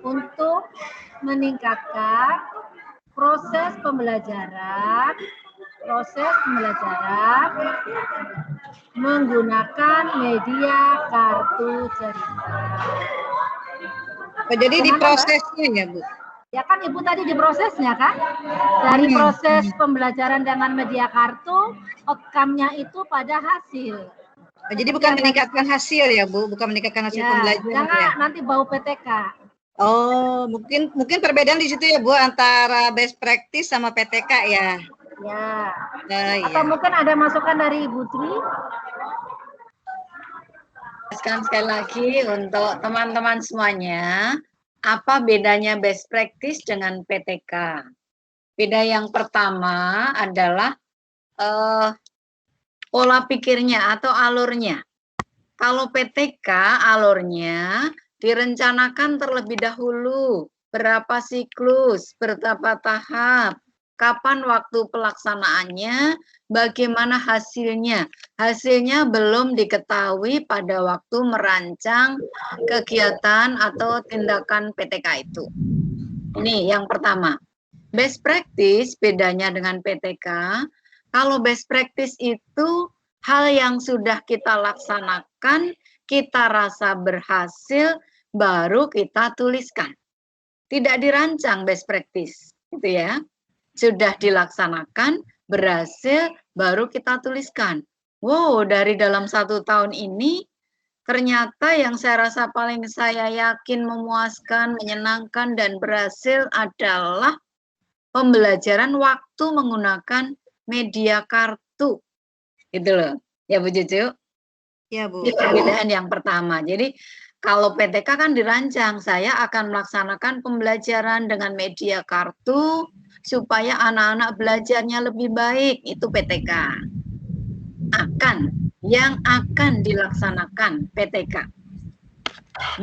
untuk meningkatkan proses pembelajaran menggunakan media kartu cerita. Jadi di prosesnya ya Bu? Ya kan Ibu tadi di prosesnya kan? Dari proses pembelajaran dengan media kartu, outcome-nya itu pada hasil. Jadi bukan meningkatkan hasil ya Bu, bukan meningkatkan hasil pembelajaran jangan ya? Nanti bau PTK. Oh, mungkin perbedaan di situ ya Bu, antara best practice sama PTK ya? Ya. Atau mungkin ada masukan dari Ibu Tri? Sekali lagi untuk teman-teman semuanya, apa bedanya best practice dengan PTK? Beda yang pertama adalah pola pikirnya atau alurnya. Kalau PTK alurnya direncanakan terlebih dahulu, berapa siklus, berapa tahap, kapan waktu pelaksanaannya, bagaimana hasilnya. Hasilnya belum diketahui pada waktu merancang kegiatan atau tindakan PTK itu. Ini yang pertama. Best practice bedanya dengan PTK, kalau best practice itu hal yang sudah kita laksanakan, kita rasa berhasil, baru kita tuliskan. Tidak dirancang best practice, gitu ya. Sudah dilaksanakan, berhasil, baru kita tuliskan. Wow, dari dalam 1 tahun ini, ternyata yang saya rasa paling saya yakin memuaskan, menyenangkan, dan berhasil adalah pembelajaran waktu menggunakan media kartu. Gitu loh. Ya Bu Cucu? Ya Bu. Itu perbedaan yang pertama. Jadi kalau PTK kan dirancang, saya akan melaksanakan pembelajaran dengan media kartu supaya anak-anak belajarnya lebih baik. Itu PTK. Yang akan dilaksanakan PTK.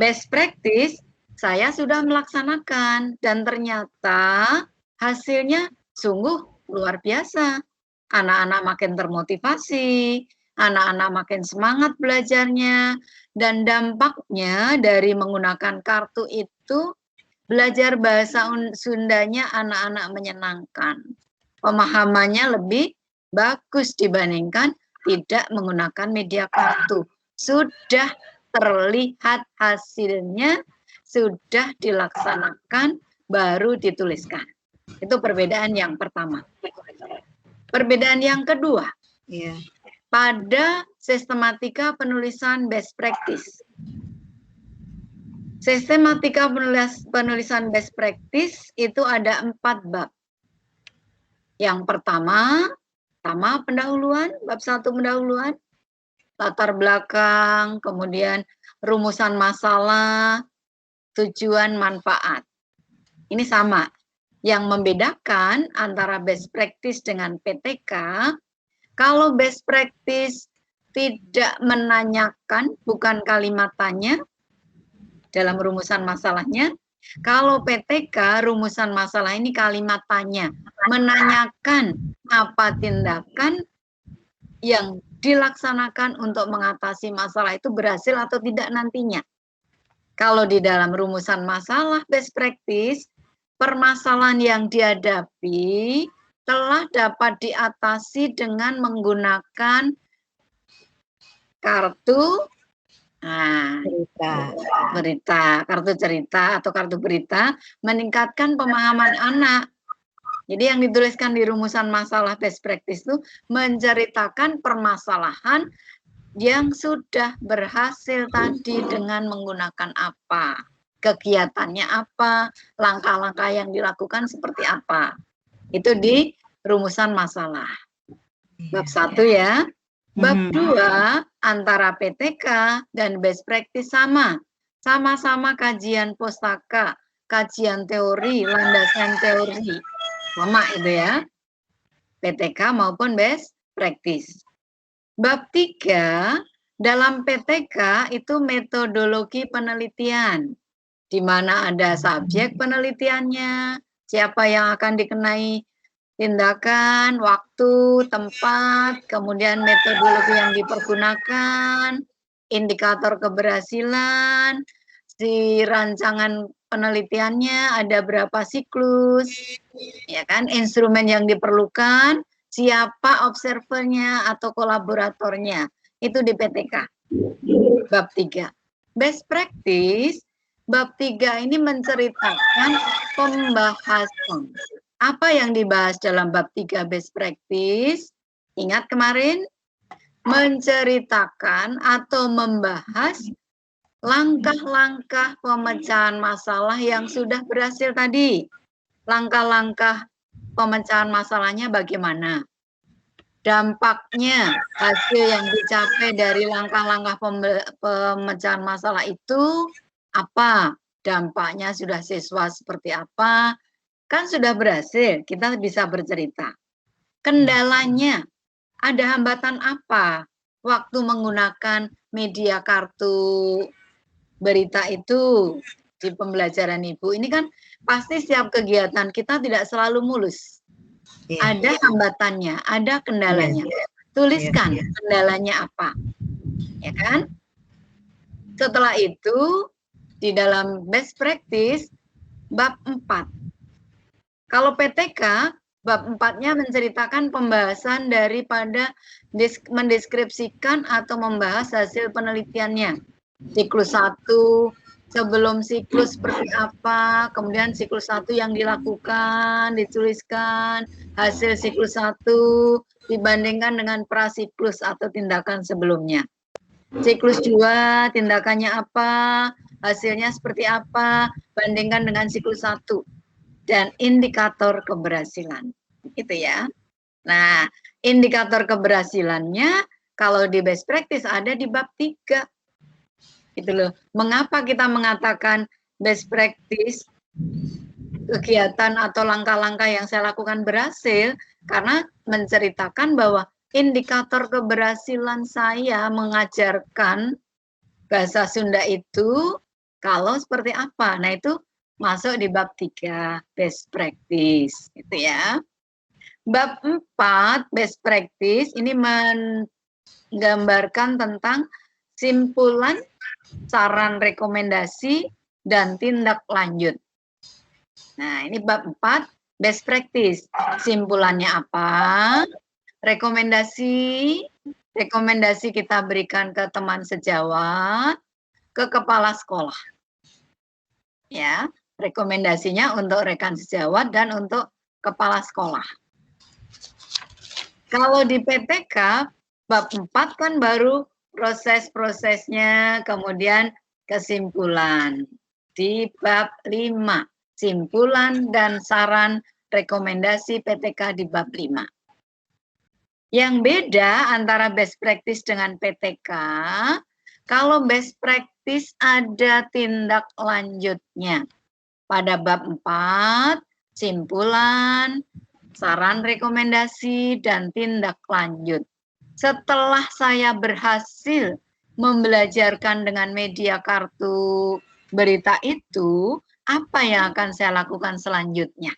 Best practice, saya sudah melaksanakan dan ternyata hasilnya sungguh luar biasa. Anak-anak makin termotivasi, anak-anak makin semangat belajarnya, dan dampaknya dari menggunakan kartu itu, belajar bahasa Sundanya anak-anak menyenangkan. Pemahamannya lebih bagus dibandingkan tidak menggunakan media kartu. Sudah terlihat hasilnya, sudah dilaksanakan, baru dituliskan. Itu perbedaan yang pertama. Perbedaan yang kedua, pada sistematika penulisan best practice. Sistematika penulisan best practice itu ada 4 bab. Yang pertama pendahuluan, bab 1 pendahuluan, latar belakang, kemudian rumusan masalah, tujuan, manfaat. Ini sama. Yang membedakan antara best practice dengan PTK, kalau best practice tidak menanyakan, bukan kalimat tanya dalam rumusan masalahnya, Kalau PTK, rumusan masalah ini kalimat tanya, menanyakan apa tindakan yang dilaksanakan untuk mengatasi masalah itu berhasil atau tidak nantinya. Kalau di dalam rumusan masalah best practice, permasalahan yang dihadapi telah dapat diatasi dengan menggunakan kartu kartu cerita atau kartu berita, meningkatkan pemahaman anak. Jadi yang dituliskan di rumusan masalah best practice itu menceritakan permasalahan yang sudah berhasil tadi dengan menggunakan apa, kegiatannya apa, langkah-langkah yang dilakukan seperti apa. Itu di rumusan masalah. Bab 1 ya. Bab 2 antara PTK dan best practice sama. Sama-sama kajian pustaka, kajian teori, landasan teori. Sama itu ya. PTK maupun best practice. Bab 3 dalam PTK itu metodologi penelitian. Di mana ada subjek penelitiannya, siapa yang akan dikenai tindakan, waktu, tempat, kemudian metodologi yang dipergunakan, indikator keberhasilan, si rancangan penelitiannya ada berapa siklus, ya kan, instrumen yang diperlukan, siapa observernya atau kolaboratornya, itu di PTK. Bab 3. Best practice, bab 3 ini menceritakan pembahasan. Apa yang dibahas dalam bab 3 best practice? Ingat kemarin? Menceritakan atau membahas langkah-langkah pemecahan masalah yang sudah berhasil tadi. Langkah-langkah pemecahan masalahnya bagaimana? Dampaknya, hasil yang dicapai dari langkah-langkah pemecahan masalah itu apa? Dampaknya sudah siswa seperti apa? Kan sudah berhasil, kita bisa bercerita. Kendalanya, ada hambatan apa waktu menggunakan media kartu berita itu di pembelajaran Ibu? Ini kan pasti setiap kegiatan kita tidak selalu mulus. Ada hambatannya, ada kendalanya. Tuliskan kendalanya apa. Ya kan? Setelah itu, di dalam best practice, bab 4. Kalau PTK, bab 4-nya menceritakan pembahasan daripada mendeskripsikan atau membahas hasil penelitiannya. Siklus 1, sebelum siklus seperti apa, kemudian siklus 1 yang dilakukan, dituliskan, hasil siklus 1 dibandingkan dengan prasiklus atau tindakan sebelumnya. Siklus 2, tindakannya apa, hasilnya seperti apa, bandingkan dengan siklus 1. Dan indikator keberhasilan, gitu ya. Nah, indikator keberhasilannya kalau di best practice ada di bab 3. Gitu loh. Mengapa kita mengatakan best practice kegiatan atau langkah-langkah yang saya lakukan berhasil? Karena menceritakan bahwa indikator keberhasilan saya mengajarkan bahasa Sunda itu kalau seperti apa. Nah, itu masuk di bab 3 best practice, gitu ya. Bab 4 best practice ini menggambarkan tentang simpulan, saran, rekomendasi, dan tindak lanjut. Nah, ini bab 4 best practice. Simpulannya apa? Rekomendasi kita berikan ke teman sejawat, ke kepala sekolah. Ya. Rekomendasinya untuk rekan sejawat dan untuk kepala sekolah. Kalau di PTK, bab 4 kan baru proses-prosesnya, kemudian kesimpulan. Di bab 5, simpulan dan saran rekomendasi PTK di bab 5. Yang beda antara best practice dengan PTK, kalau best practice ada tindak lanjutnya. Pada bab 4, simpulan, saran rekomendasi, dan tindak lanjut. Setelah saya berhasil membelajarkan dengan media kartu berita itu, apa yang akan saya lakukan selanjutnya.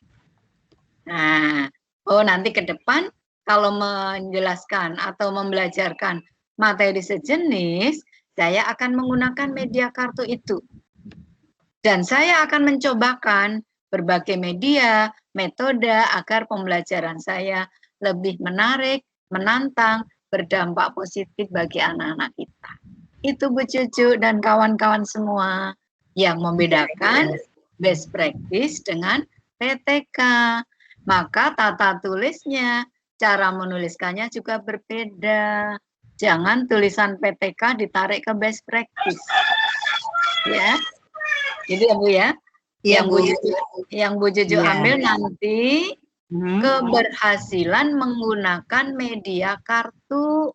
Nah, nanti ke depan kalau menjelaskan atau membelajarkan materi sejenis, saya akan menggunakan media kartu itu. Dan saya akan mencobakan berbagai media, metode agar pembelajaran saya lebih menarik, menantang, berdampak positif bagi anak-anak kita. Itu Bu Cucu dan kawan-kawan semua yang membedakan best practice dengan PTK. Maka tata tulisnya, cara menuliskannya juga berbeda. Jangan tulisan PTK ditarik ke best practice. Ya. Gitu ya Bu ya. Iya, Yang Bu Juju Iya. ambil nanti keberhasilan menggunakan media kartu.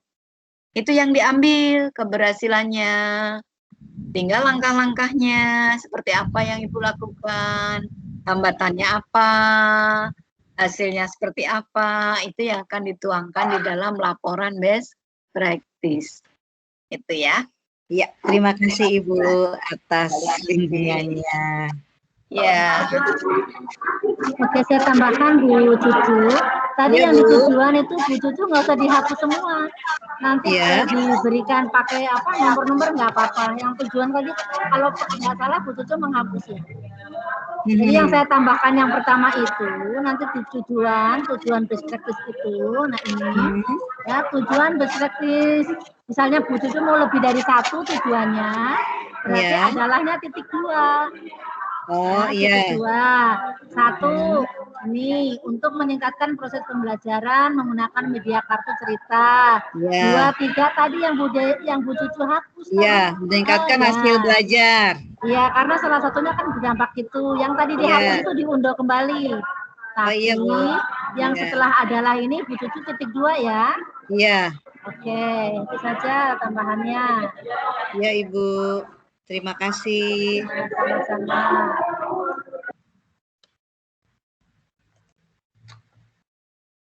Itu yang diambil keberhasilannya. Tinggal langkah-langkahnya seperti apa yang Ibu lakukan, hambatannya apa, hasilnya seperti apa, itu yang akan dituangkan di dalam laporan best practice. Itu ya. Ya, terima kasih Ibu atas bimbingannya. Ya. Oke, saya tambahkan Bu Cucu. Tadi Ya, yang di Bu. tujuan itu Bu Cucu nggak usah dihapus semua. Nanti Ya. diberikan pakai apa nomor-nomor nggak apa-apa. Yang tujuan tadi kalau nggak salah Bu Cucu menghapus ya. Jadi yang saya tambahkan yang pertama itu nanti di tujuan best practice itu, nah ini ya tujuan best practice. Misalnya Bu Cucu mau lebih dari satu tujuannya, berarti Ya. adalahnya titik 2. Oh, Titik iya. 2. 1, ini untuk meningkatkan proses pembelajaran menggunakan media kartu cerita. Ya. 2, 3 tadi yang Bu Cucu hapus. Iya, meningkatkan ya. hasil belajar. Iya, karena salah satunya kan berdampak itu. Yang tadi dihapus itu diunduh kembali. Tapi iya, Bu. yang Iya. setelah adalah ini Bu Cucu titik 2 ya. Iya. Oke, itu saja tambahannya. Iya, Ibu. Terima kasih. Sama-sama.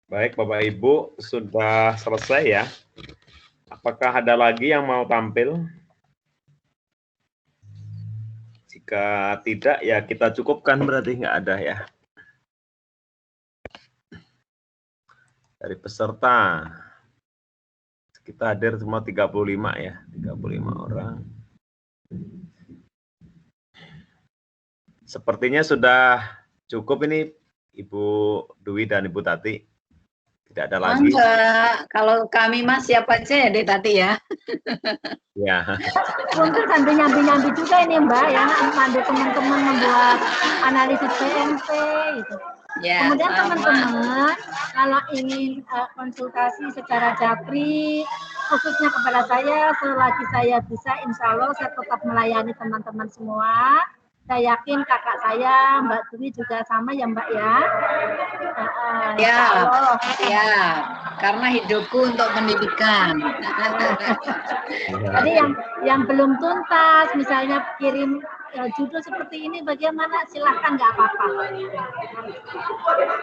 Baik, Bapak Ibu, sudah selesai ya. Apakah ada lagi yang mau tampil? Jika tidak, ya kita cukupkan berarti nggak ada ya. Dari peserta, kita hadir semua 35 ya, 35 orang. Sepertinya sudah cukup ini Ibu Dwi dan Ibu Tati. Tidak ada lagi. Enggak, kalau kami Mas siapa aja ya Dek Tati ya. Ya. Mungkin sambil nyambi-nyambi juga ini Mbak ya, mandu teman-teman membuat analisis PMP gitu. Ya, Kemudian sama. teman-teman kalau ingin konsultasi secara japri khususnya kepada saya, selagi saya bisa insya Allah saya tetap melayani teman-teman semua. Saya yakin kakak saya Mbak Dwi juga sama ya Mbak ya. Ya, ya, karena hidupku untuk pendidikan. Tadi yang belum tuntas, misalnya kirim judul seperti ini, bagaimana? Silahkan, nggak apa-apa.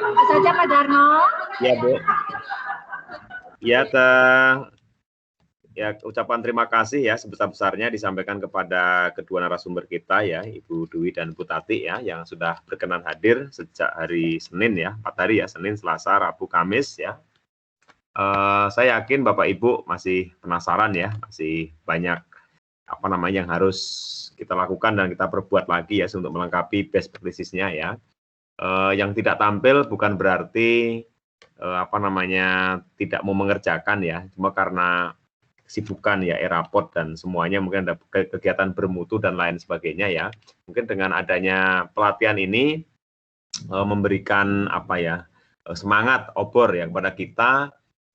Itu saja Pak Darno. Ya Bu. Ya, ucapan terima kasih ya sebesar-besarnya disampaikan kepada kedua narasumber kita ya, Ibu Dwi dan Bu Tati ya, yang sudah berkenan hadir sejak hari Senin ya, 4 hari ya, Senin, Selasa, Rabu, Kamis ya. Saya yakin Bapak Ibu masih penasaran ya, masih banyak apa namanya yang harus kita lakukan dan kita perbuat lagi ya untuk melengkapi best practices-nya ya. Yang tidak tampil bukan berarti tidak mau mengerjakan ya, cuma karena kesibukan ya, e-raport dan semuanya mungkin ada kegiatan bermutu dan lain sebagainya ya. Mungkin dengan adanya pelatihan ini memberikan semangat obor ya kepada kita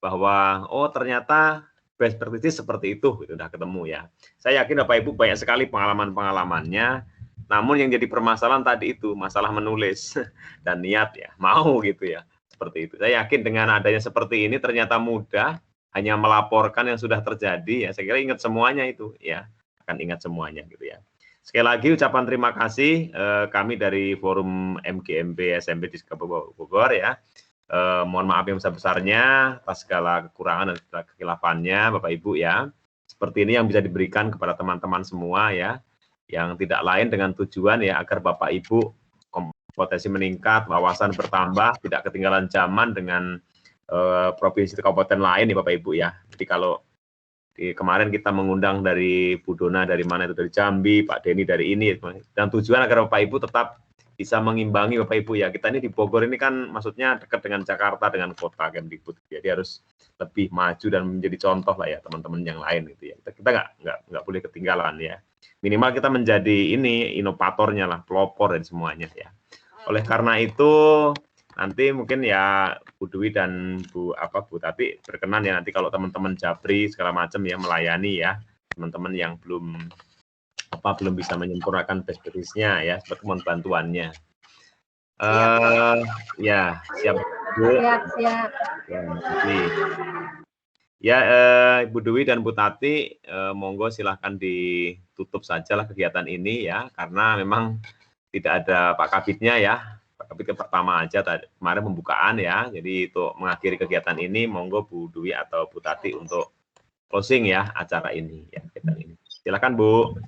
bahwa ternyata best practice seperti itu udah ketemu ya. Saya yakin Bapak Ibu banyak sekali pengalamannya. Namun yang jadi permasalahan tadi itu masalah menulis dan niat ya, mau gitu ya. Seperti itu. Saya yakin dengan adanya seperti ini ternyata mudah, hanya melaporkan yang sudah terjadi ya. Saya kira ingat semuanya itu ya, akan ingat semuanya gitu ya. Sekali lagi ucapan terima kasih kami dari Forum MGMP SMP di Bogor ya. Mohon maaf yang besar-besarnya atas segala kekurangan dan segala kekhilaafannya Bapak Ibu ya. Seperti ini yang bisa diberikan kepada teman-teman semua ya. yang tidak lain dengan tujuan ya agar Bapak Ibu kompetensi meningkat, wawasan bertambah, tidak ketinggalan zaman dengan provinsi kabupaten lain nih Bapak Ibu ya. Jadi kalau kemarin kita mengundang dari Bu Dona dari mana itu, dari Jambi, Pak Denny dari ini, dan tujuan agar Bapak Ibu tetap bisa mengimbangi Bapak Ibu ya. Kita ini di Bogor ini kan maksudnya dekat dengan Jakarta, dengan kota Kemdikbud, jadi harus lebih maju dan menjadi contoh lah ya teman-teman yang lain gitu ya. Kita nggak boleh ketinggalan ya. Minimal kita menjadi ini inovatornya lah, pelopor dan semuanya ya. Oleh karena itu nanti mungkin ya Bu Dwi dan Bu Tati berkenan ya nanti kalau teman-teman Japri segala macam ya melayani ya teman-teman yang belum bisa menyempurnakan best practice-nya ya seperti mohon bantuannya. Ya siap Bu. Siap. Ya, ya Bu Dwi dan Bu Tati monggo silahkan ditutup sajalah kegiatan ini ya karena memang tidak ada Pak Kabitnya ya. Pak Kabit pertama aja kemarin pembukaan ya. Jadi untuk mengakhiri kegiatan ini monggo Bu Dwi atau Bu Tati untuk closing ya acara ini ya kegiatan ini. Silakan Bu.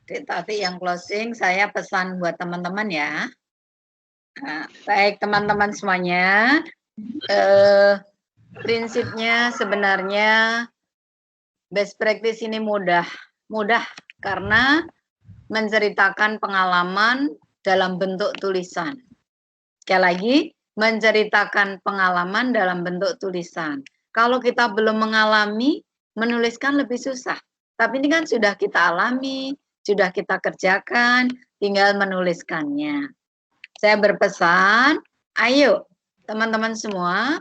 Tati yang closing, saya pesan buat teman-teman ya. Nah, baik teman-teman semuanya, prinsipnya sebenarnya best practice ini mudah karena menceritakan pengalaman dalam bentuk tulisan. Sekali lagi, menceritakan pengalaman dalam bentuk tulisan. Kalau kita belum mengalami, menuliskan lebih susah. Tapi ini kan sudah kita alami, sudah kita kerjakan, tinggal menuliskannya. Saya berpesan, ayo teman-teman semua,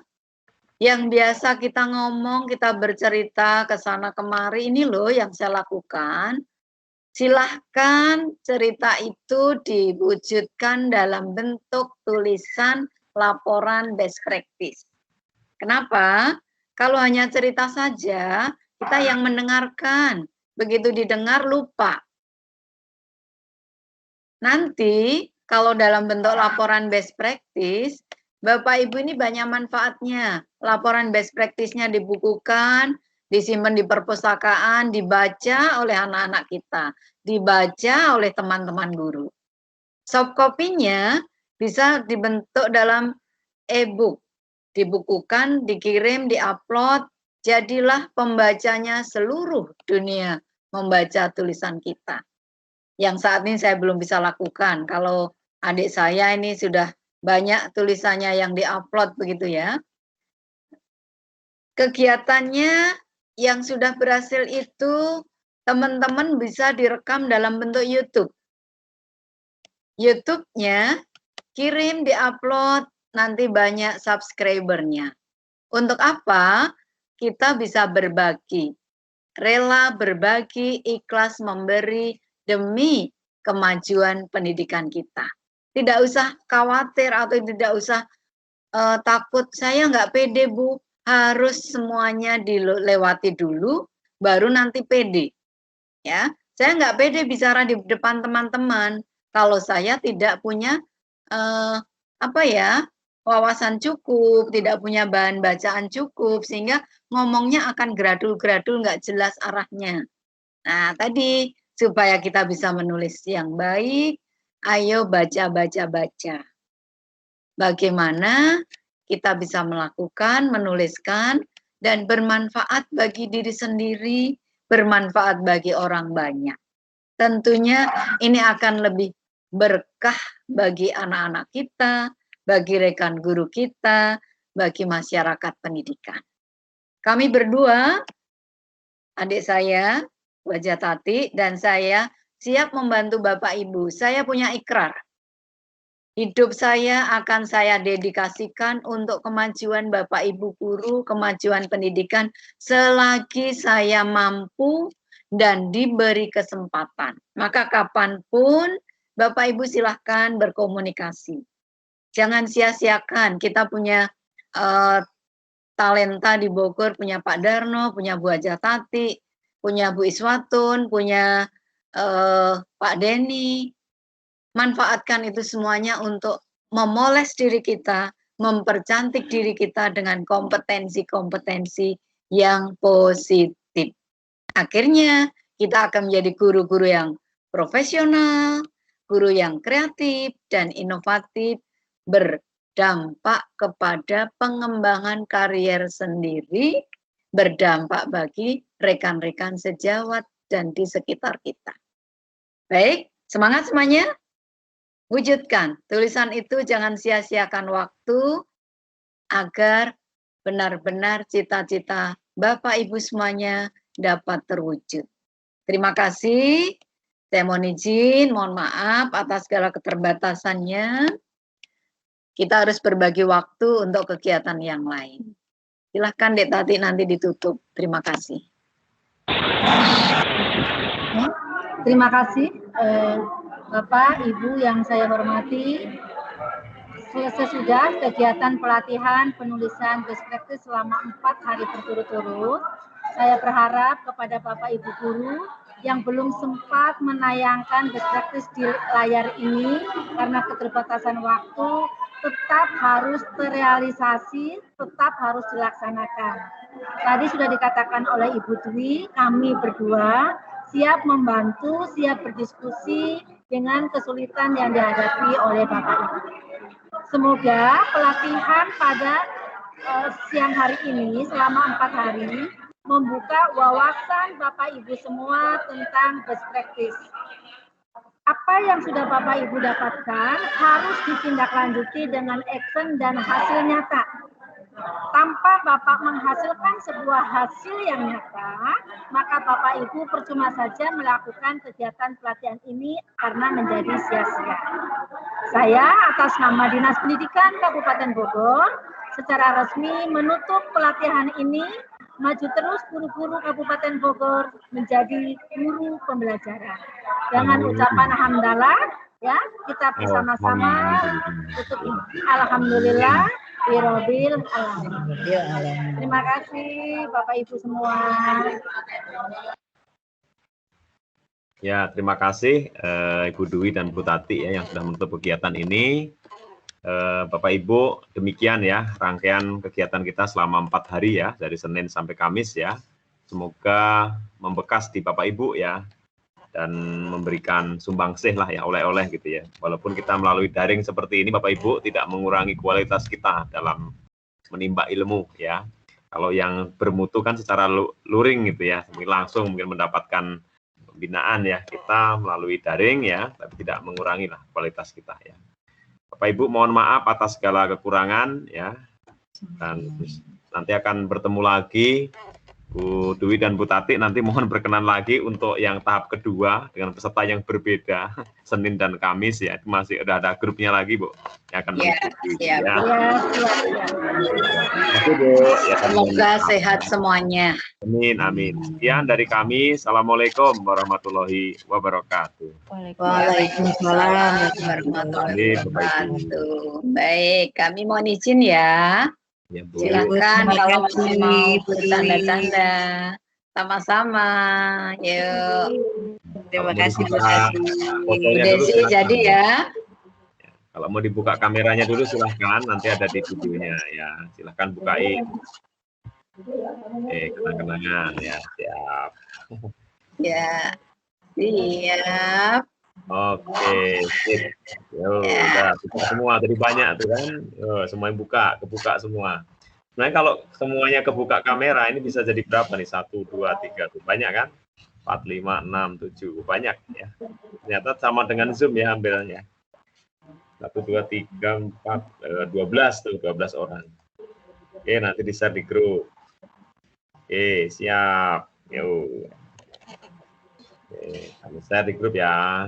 yang biasa kita ngomong, kita bercerita ke sana kemari, ini loh yang saya lakukan. Silahkan cerita itu diwujudkan dalam bentuk tulisan laporan best practice. Kenapa? Kalau hanya cerita saja, kita yang mendengarkan. Begitu didengar, lupa. Nanti, kalau dalam bentuk laporan best practice, Bapak Ibu ini banyak manfaatnya. Laporan best practice-nya dibukukan, disimpan di perpustakaan, dibaca oleh anak-anak kita, dibaca oleh teman-teman guru. Soft copy-nya bisa dibentuk dalam e-book, dibukukan, dikirim, diupload, jadilah pembacanya seluruh dunia membaca tulisan kita. Yang saat ini saya belum bisa lakukan, kalau adik saya ini sudah banyak tulisannya yang diupload begitu ya. Kegiatannya yang sudah berhasil itu teman-teman bisa direkam dalam bentuk YouTube. YouTube-nya kirim, diupload, nanti banyak subscribernya. Untuk apa? Kita bisa berbagi. Rela berbagi, ikhlas memberi demi kemajuan pendidikan kita. Tidak usah khawatir atau tidak usah takut, saya nggak pede Bu. Harus semuanya dilewati dulu, baru nanti pede. Ya, saya nggak pede bicara di depan teman-teman kalau saya tidak punya wawasan cukup, tidak punya bahan bacaan cukup, sehingga ngomongnya akan gradul-gradul, nggak jelas arahnya. Nah, tadi supaya kita bisa menulis yang baik, ayo baca. Bagaimana kita bisa melakukan, menuliskan, dan bermanfaat bagi diri sendiri, bermanfaat bagi orang banyak. Tentunya ini akan lebih berkah bagi anak-anak kita, bagi rekan guru kita, bagi masyarakat pendidikan. Kami berdua, adik saya, Wajah Tati, dan saya siap membantu Bapak Ibu. Saya punya ikrar. Hidup saya akan saya dedikasikan untuk kemajuan Bapak Ibu guru, kemajuan pendidikan selagi saya mampu dan diberi kesempatan. Maka kapanpun Bapak Ibu silahkan berkomunikasi. Jangan sia-siakan, kita punya talenta di Bogor, punya Pak Darno, punya Bu Haja Tati, punya Bu Iswatun, punya Pak Denny. Manfaatkan itu semuanya untuk memoles diri kita, mempercantik diri kita dengan kompetensi-kompetensi yang positif. Akhirnya kita akan menjadi guru-guru yang profesional, guru yang kreatif dan inovatif, berdampak kepada pengembangan karier sendiri, berdampak bagi rekan-rekan sejawat dan di sekitar kita. Baik, semangat semuanya. Wujudkan tulisan itu, jangan sia-siakan waktu agar benar-benar cita-cita Bapak Ibu semuanya dapat terwujud. Terima kasih. Saya mohon izin, mohon maaf atas segala keterbatasannya. Kita harus berbagi waktu untuk kegiatan yang lain. Silahkan Dek Tati nanti ditutup. Terima kasih. Terima kasih Bapak, Ibu yang saya hormati. Selesai sudah kegiatan pelatihan penulisan best practice selama 4 hari berturut-turut. Saya berharap kepada Bapak Ibu guru yang belum sempat menayangkan best practice di layar ini karena keterbatasan waktu, tetap harus terrealisasi, tetap harus dilaksanakan. Tadi sudah dikatakan oleh Ibu Dwi, kami berdua siap membantu, siap berdiskusi dengan kesulitan yang dihadapi oleh Bapak Ibu. Semoga pelatihan pada siang hari ini selama 4 hari membuka wawasan Bapak Ibu semua tentang best practice. Apa yang sudah Bapak Ibu dapatkan harus ditindaklanjuti dengan action dan hasil nyata. Tanpa Bapak menghasilkan sebuah hasil yang nyata, maka Bapak Ibu percuma saja melakukan kegiatan pelatihan ini karena menjadi sia-sia. Saya atas nama Dinas Pendidikan Kabupaten Bogor secara resmi menutup pelatihan ini. Maju terus guru-guru Kabupaten Bogor menjadi guru pembelajaran. Dengan ucapan hamdalah, ya kita bersama-sama tutup. Alhamdulillah, birrobil alamin. Terima kasih Bapak Ibu semua. Ya, terima kasih Ibu Dwi dan Bu Tati ya yang sudah menutup kegiatan ini. Bapak Ibu, demikian ya rangkaian kegiatan kita selama 4 hari ya, dari Senin sampai Kamis ya. Semoga membekas di Bapak Ibu ya, dan memberikan sumbangsih lah ya, oleh-oleh gitu ya. Walaupun kita melalui daring seperti ini Bapak Ibu, tidak mengurangi kualitas kita dalam menimba ilmu ya. Kalau yang bermutu kan secara luring gitu ya, langsung mungkin mendapatkan pembinaan ya, kita melalui daring ya, tapi tidak mengurangi lah kualitas kita ya. Bapak Ibu mohon maaf atas segala kekurangan ya, dan nanti akan bertemu lagi Bu Dwi dan Bu Tati, nanti mohon berkenan lagi untuk yang tahap kedua dengan peserta yang berbeda Senin dan Kamis ya, itu masih ada grupnya lagi Bu yang akan mengikuti ya. Semoga sehat semuanya. Amin, amin. Sekian dari kami. Assalamualaikum warahmatullahi wabarakatuh. Waalaikumsalam warahmatullahi wabarakatuh. Baik, kami mohon izin ya. Ya, Bu. Silakan kalau masih mau bercanda-canda. Sama-sama. Yuk. Terima kasih Bu Fotonya dulu, Desi. silakan. Jadi ya. Kalau mau dibuka kameranya dulu silahkan, nanti ada di videonya ya. Silahkan bukain. Kenang-kenangan ya, siap. Ya, siap. Oke, sip. Yo, udah buka semua, tadi banyak tuh kan. Yo, semuanya kebuka semua. Nah, kalau semuanya kebuka kamera ini bisa jadi berapa nih? 1, 2, 3 tuh. Banyak kan? 4, 5, 6, 7. Banyak ya. Ternyata sama dengan Zoom ya ambilnya. 1, 2, 3, 4, 12 tuh, 12 orang. Oke, nanti di-share di grup. Oke, siap. Yo. Oke, kami share di grup ya.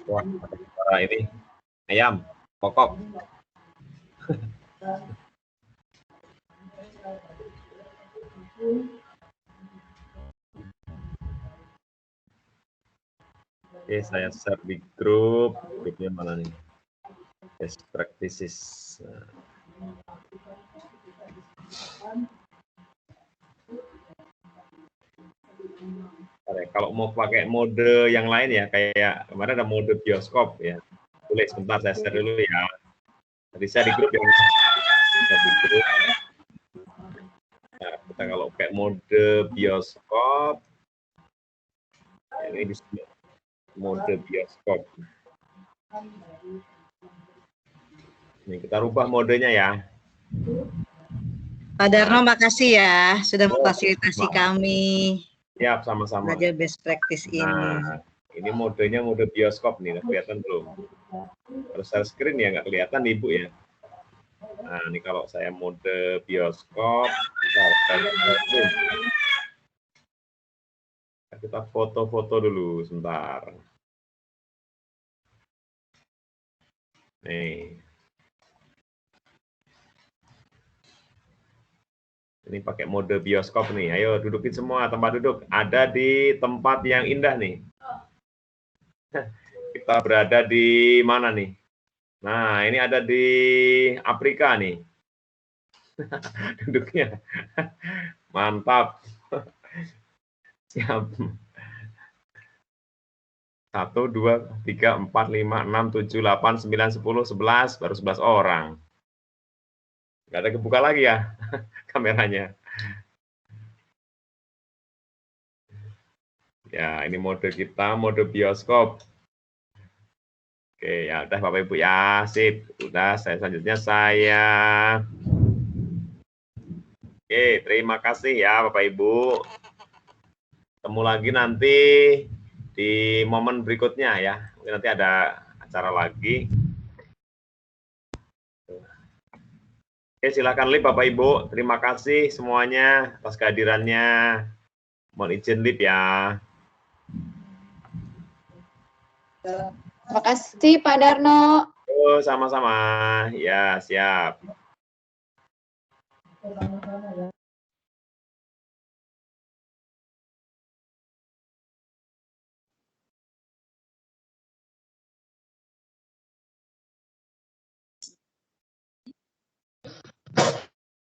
Wah, ada suara ini ayam kokok. Oke, saya share di grupnya mana nih? Best practices. Nah. Kalau mau pakai mode yang lain ya, kayak kemarin ada mode bioskop ya. Boleh sebentar saya share dulu ya. Tadi saya di grup yang di grup. Nah, kita kalau pakai mode bioskop, ini di sini mode bioskop. Ini kita rubah modenya ya. Pak Darno, makasih ya sudah memfasilitasi kami. Siap, sama-sama. Belajar best practice ini. Nah, ini modenya mode bioskop nih, kelihatan belum? Kalau share screen ya nggak kelihatan Ibu ya. Nah, ini kalau saya mode bioskop, kita foto-foto dulu sebentar. Nih. Ini pakai mode bioskop nih. Ayo dudukin semua tempat duduk. Ada di tempat yang indah nih. Kita berada di mana nih? Nah, ini ada di Afrika nih. Duduknya. Mantap. Siap. 1, 2, 3, 4, 5, 6, 7, 8, 9, 10, 11. Baru 11 orang. Nggak ada kebuka lagi ya kameranya. Ya, ini mode kita, mode bioskop. Oke, ya udah Bapak Ibu ya, sip. Udah, selanjutnya saya. Oke, terima kasih ya Bapak Ibu. Ketemu lagi nanti di momen berikutnya ya. Mungkin nanti ada acara lagi. Oke, silakan Lip Bapak Ibu. Terima kasih semuanya atas kehadirannya. Mohon izin Lip ya. Terima kasih Pak Darno. Oh, sama-sama. Ya, siap.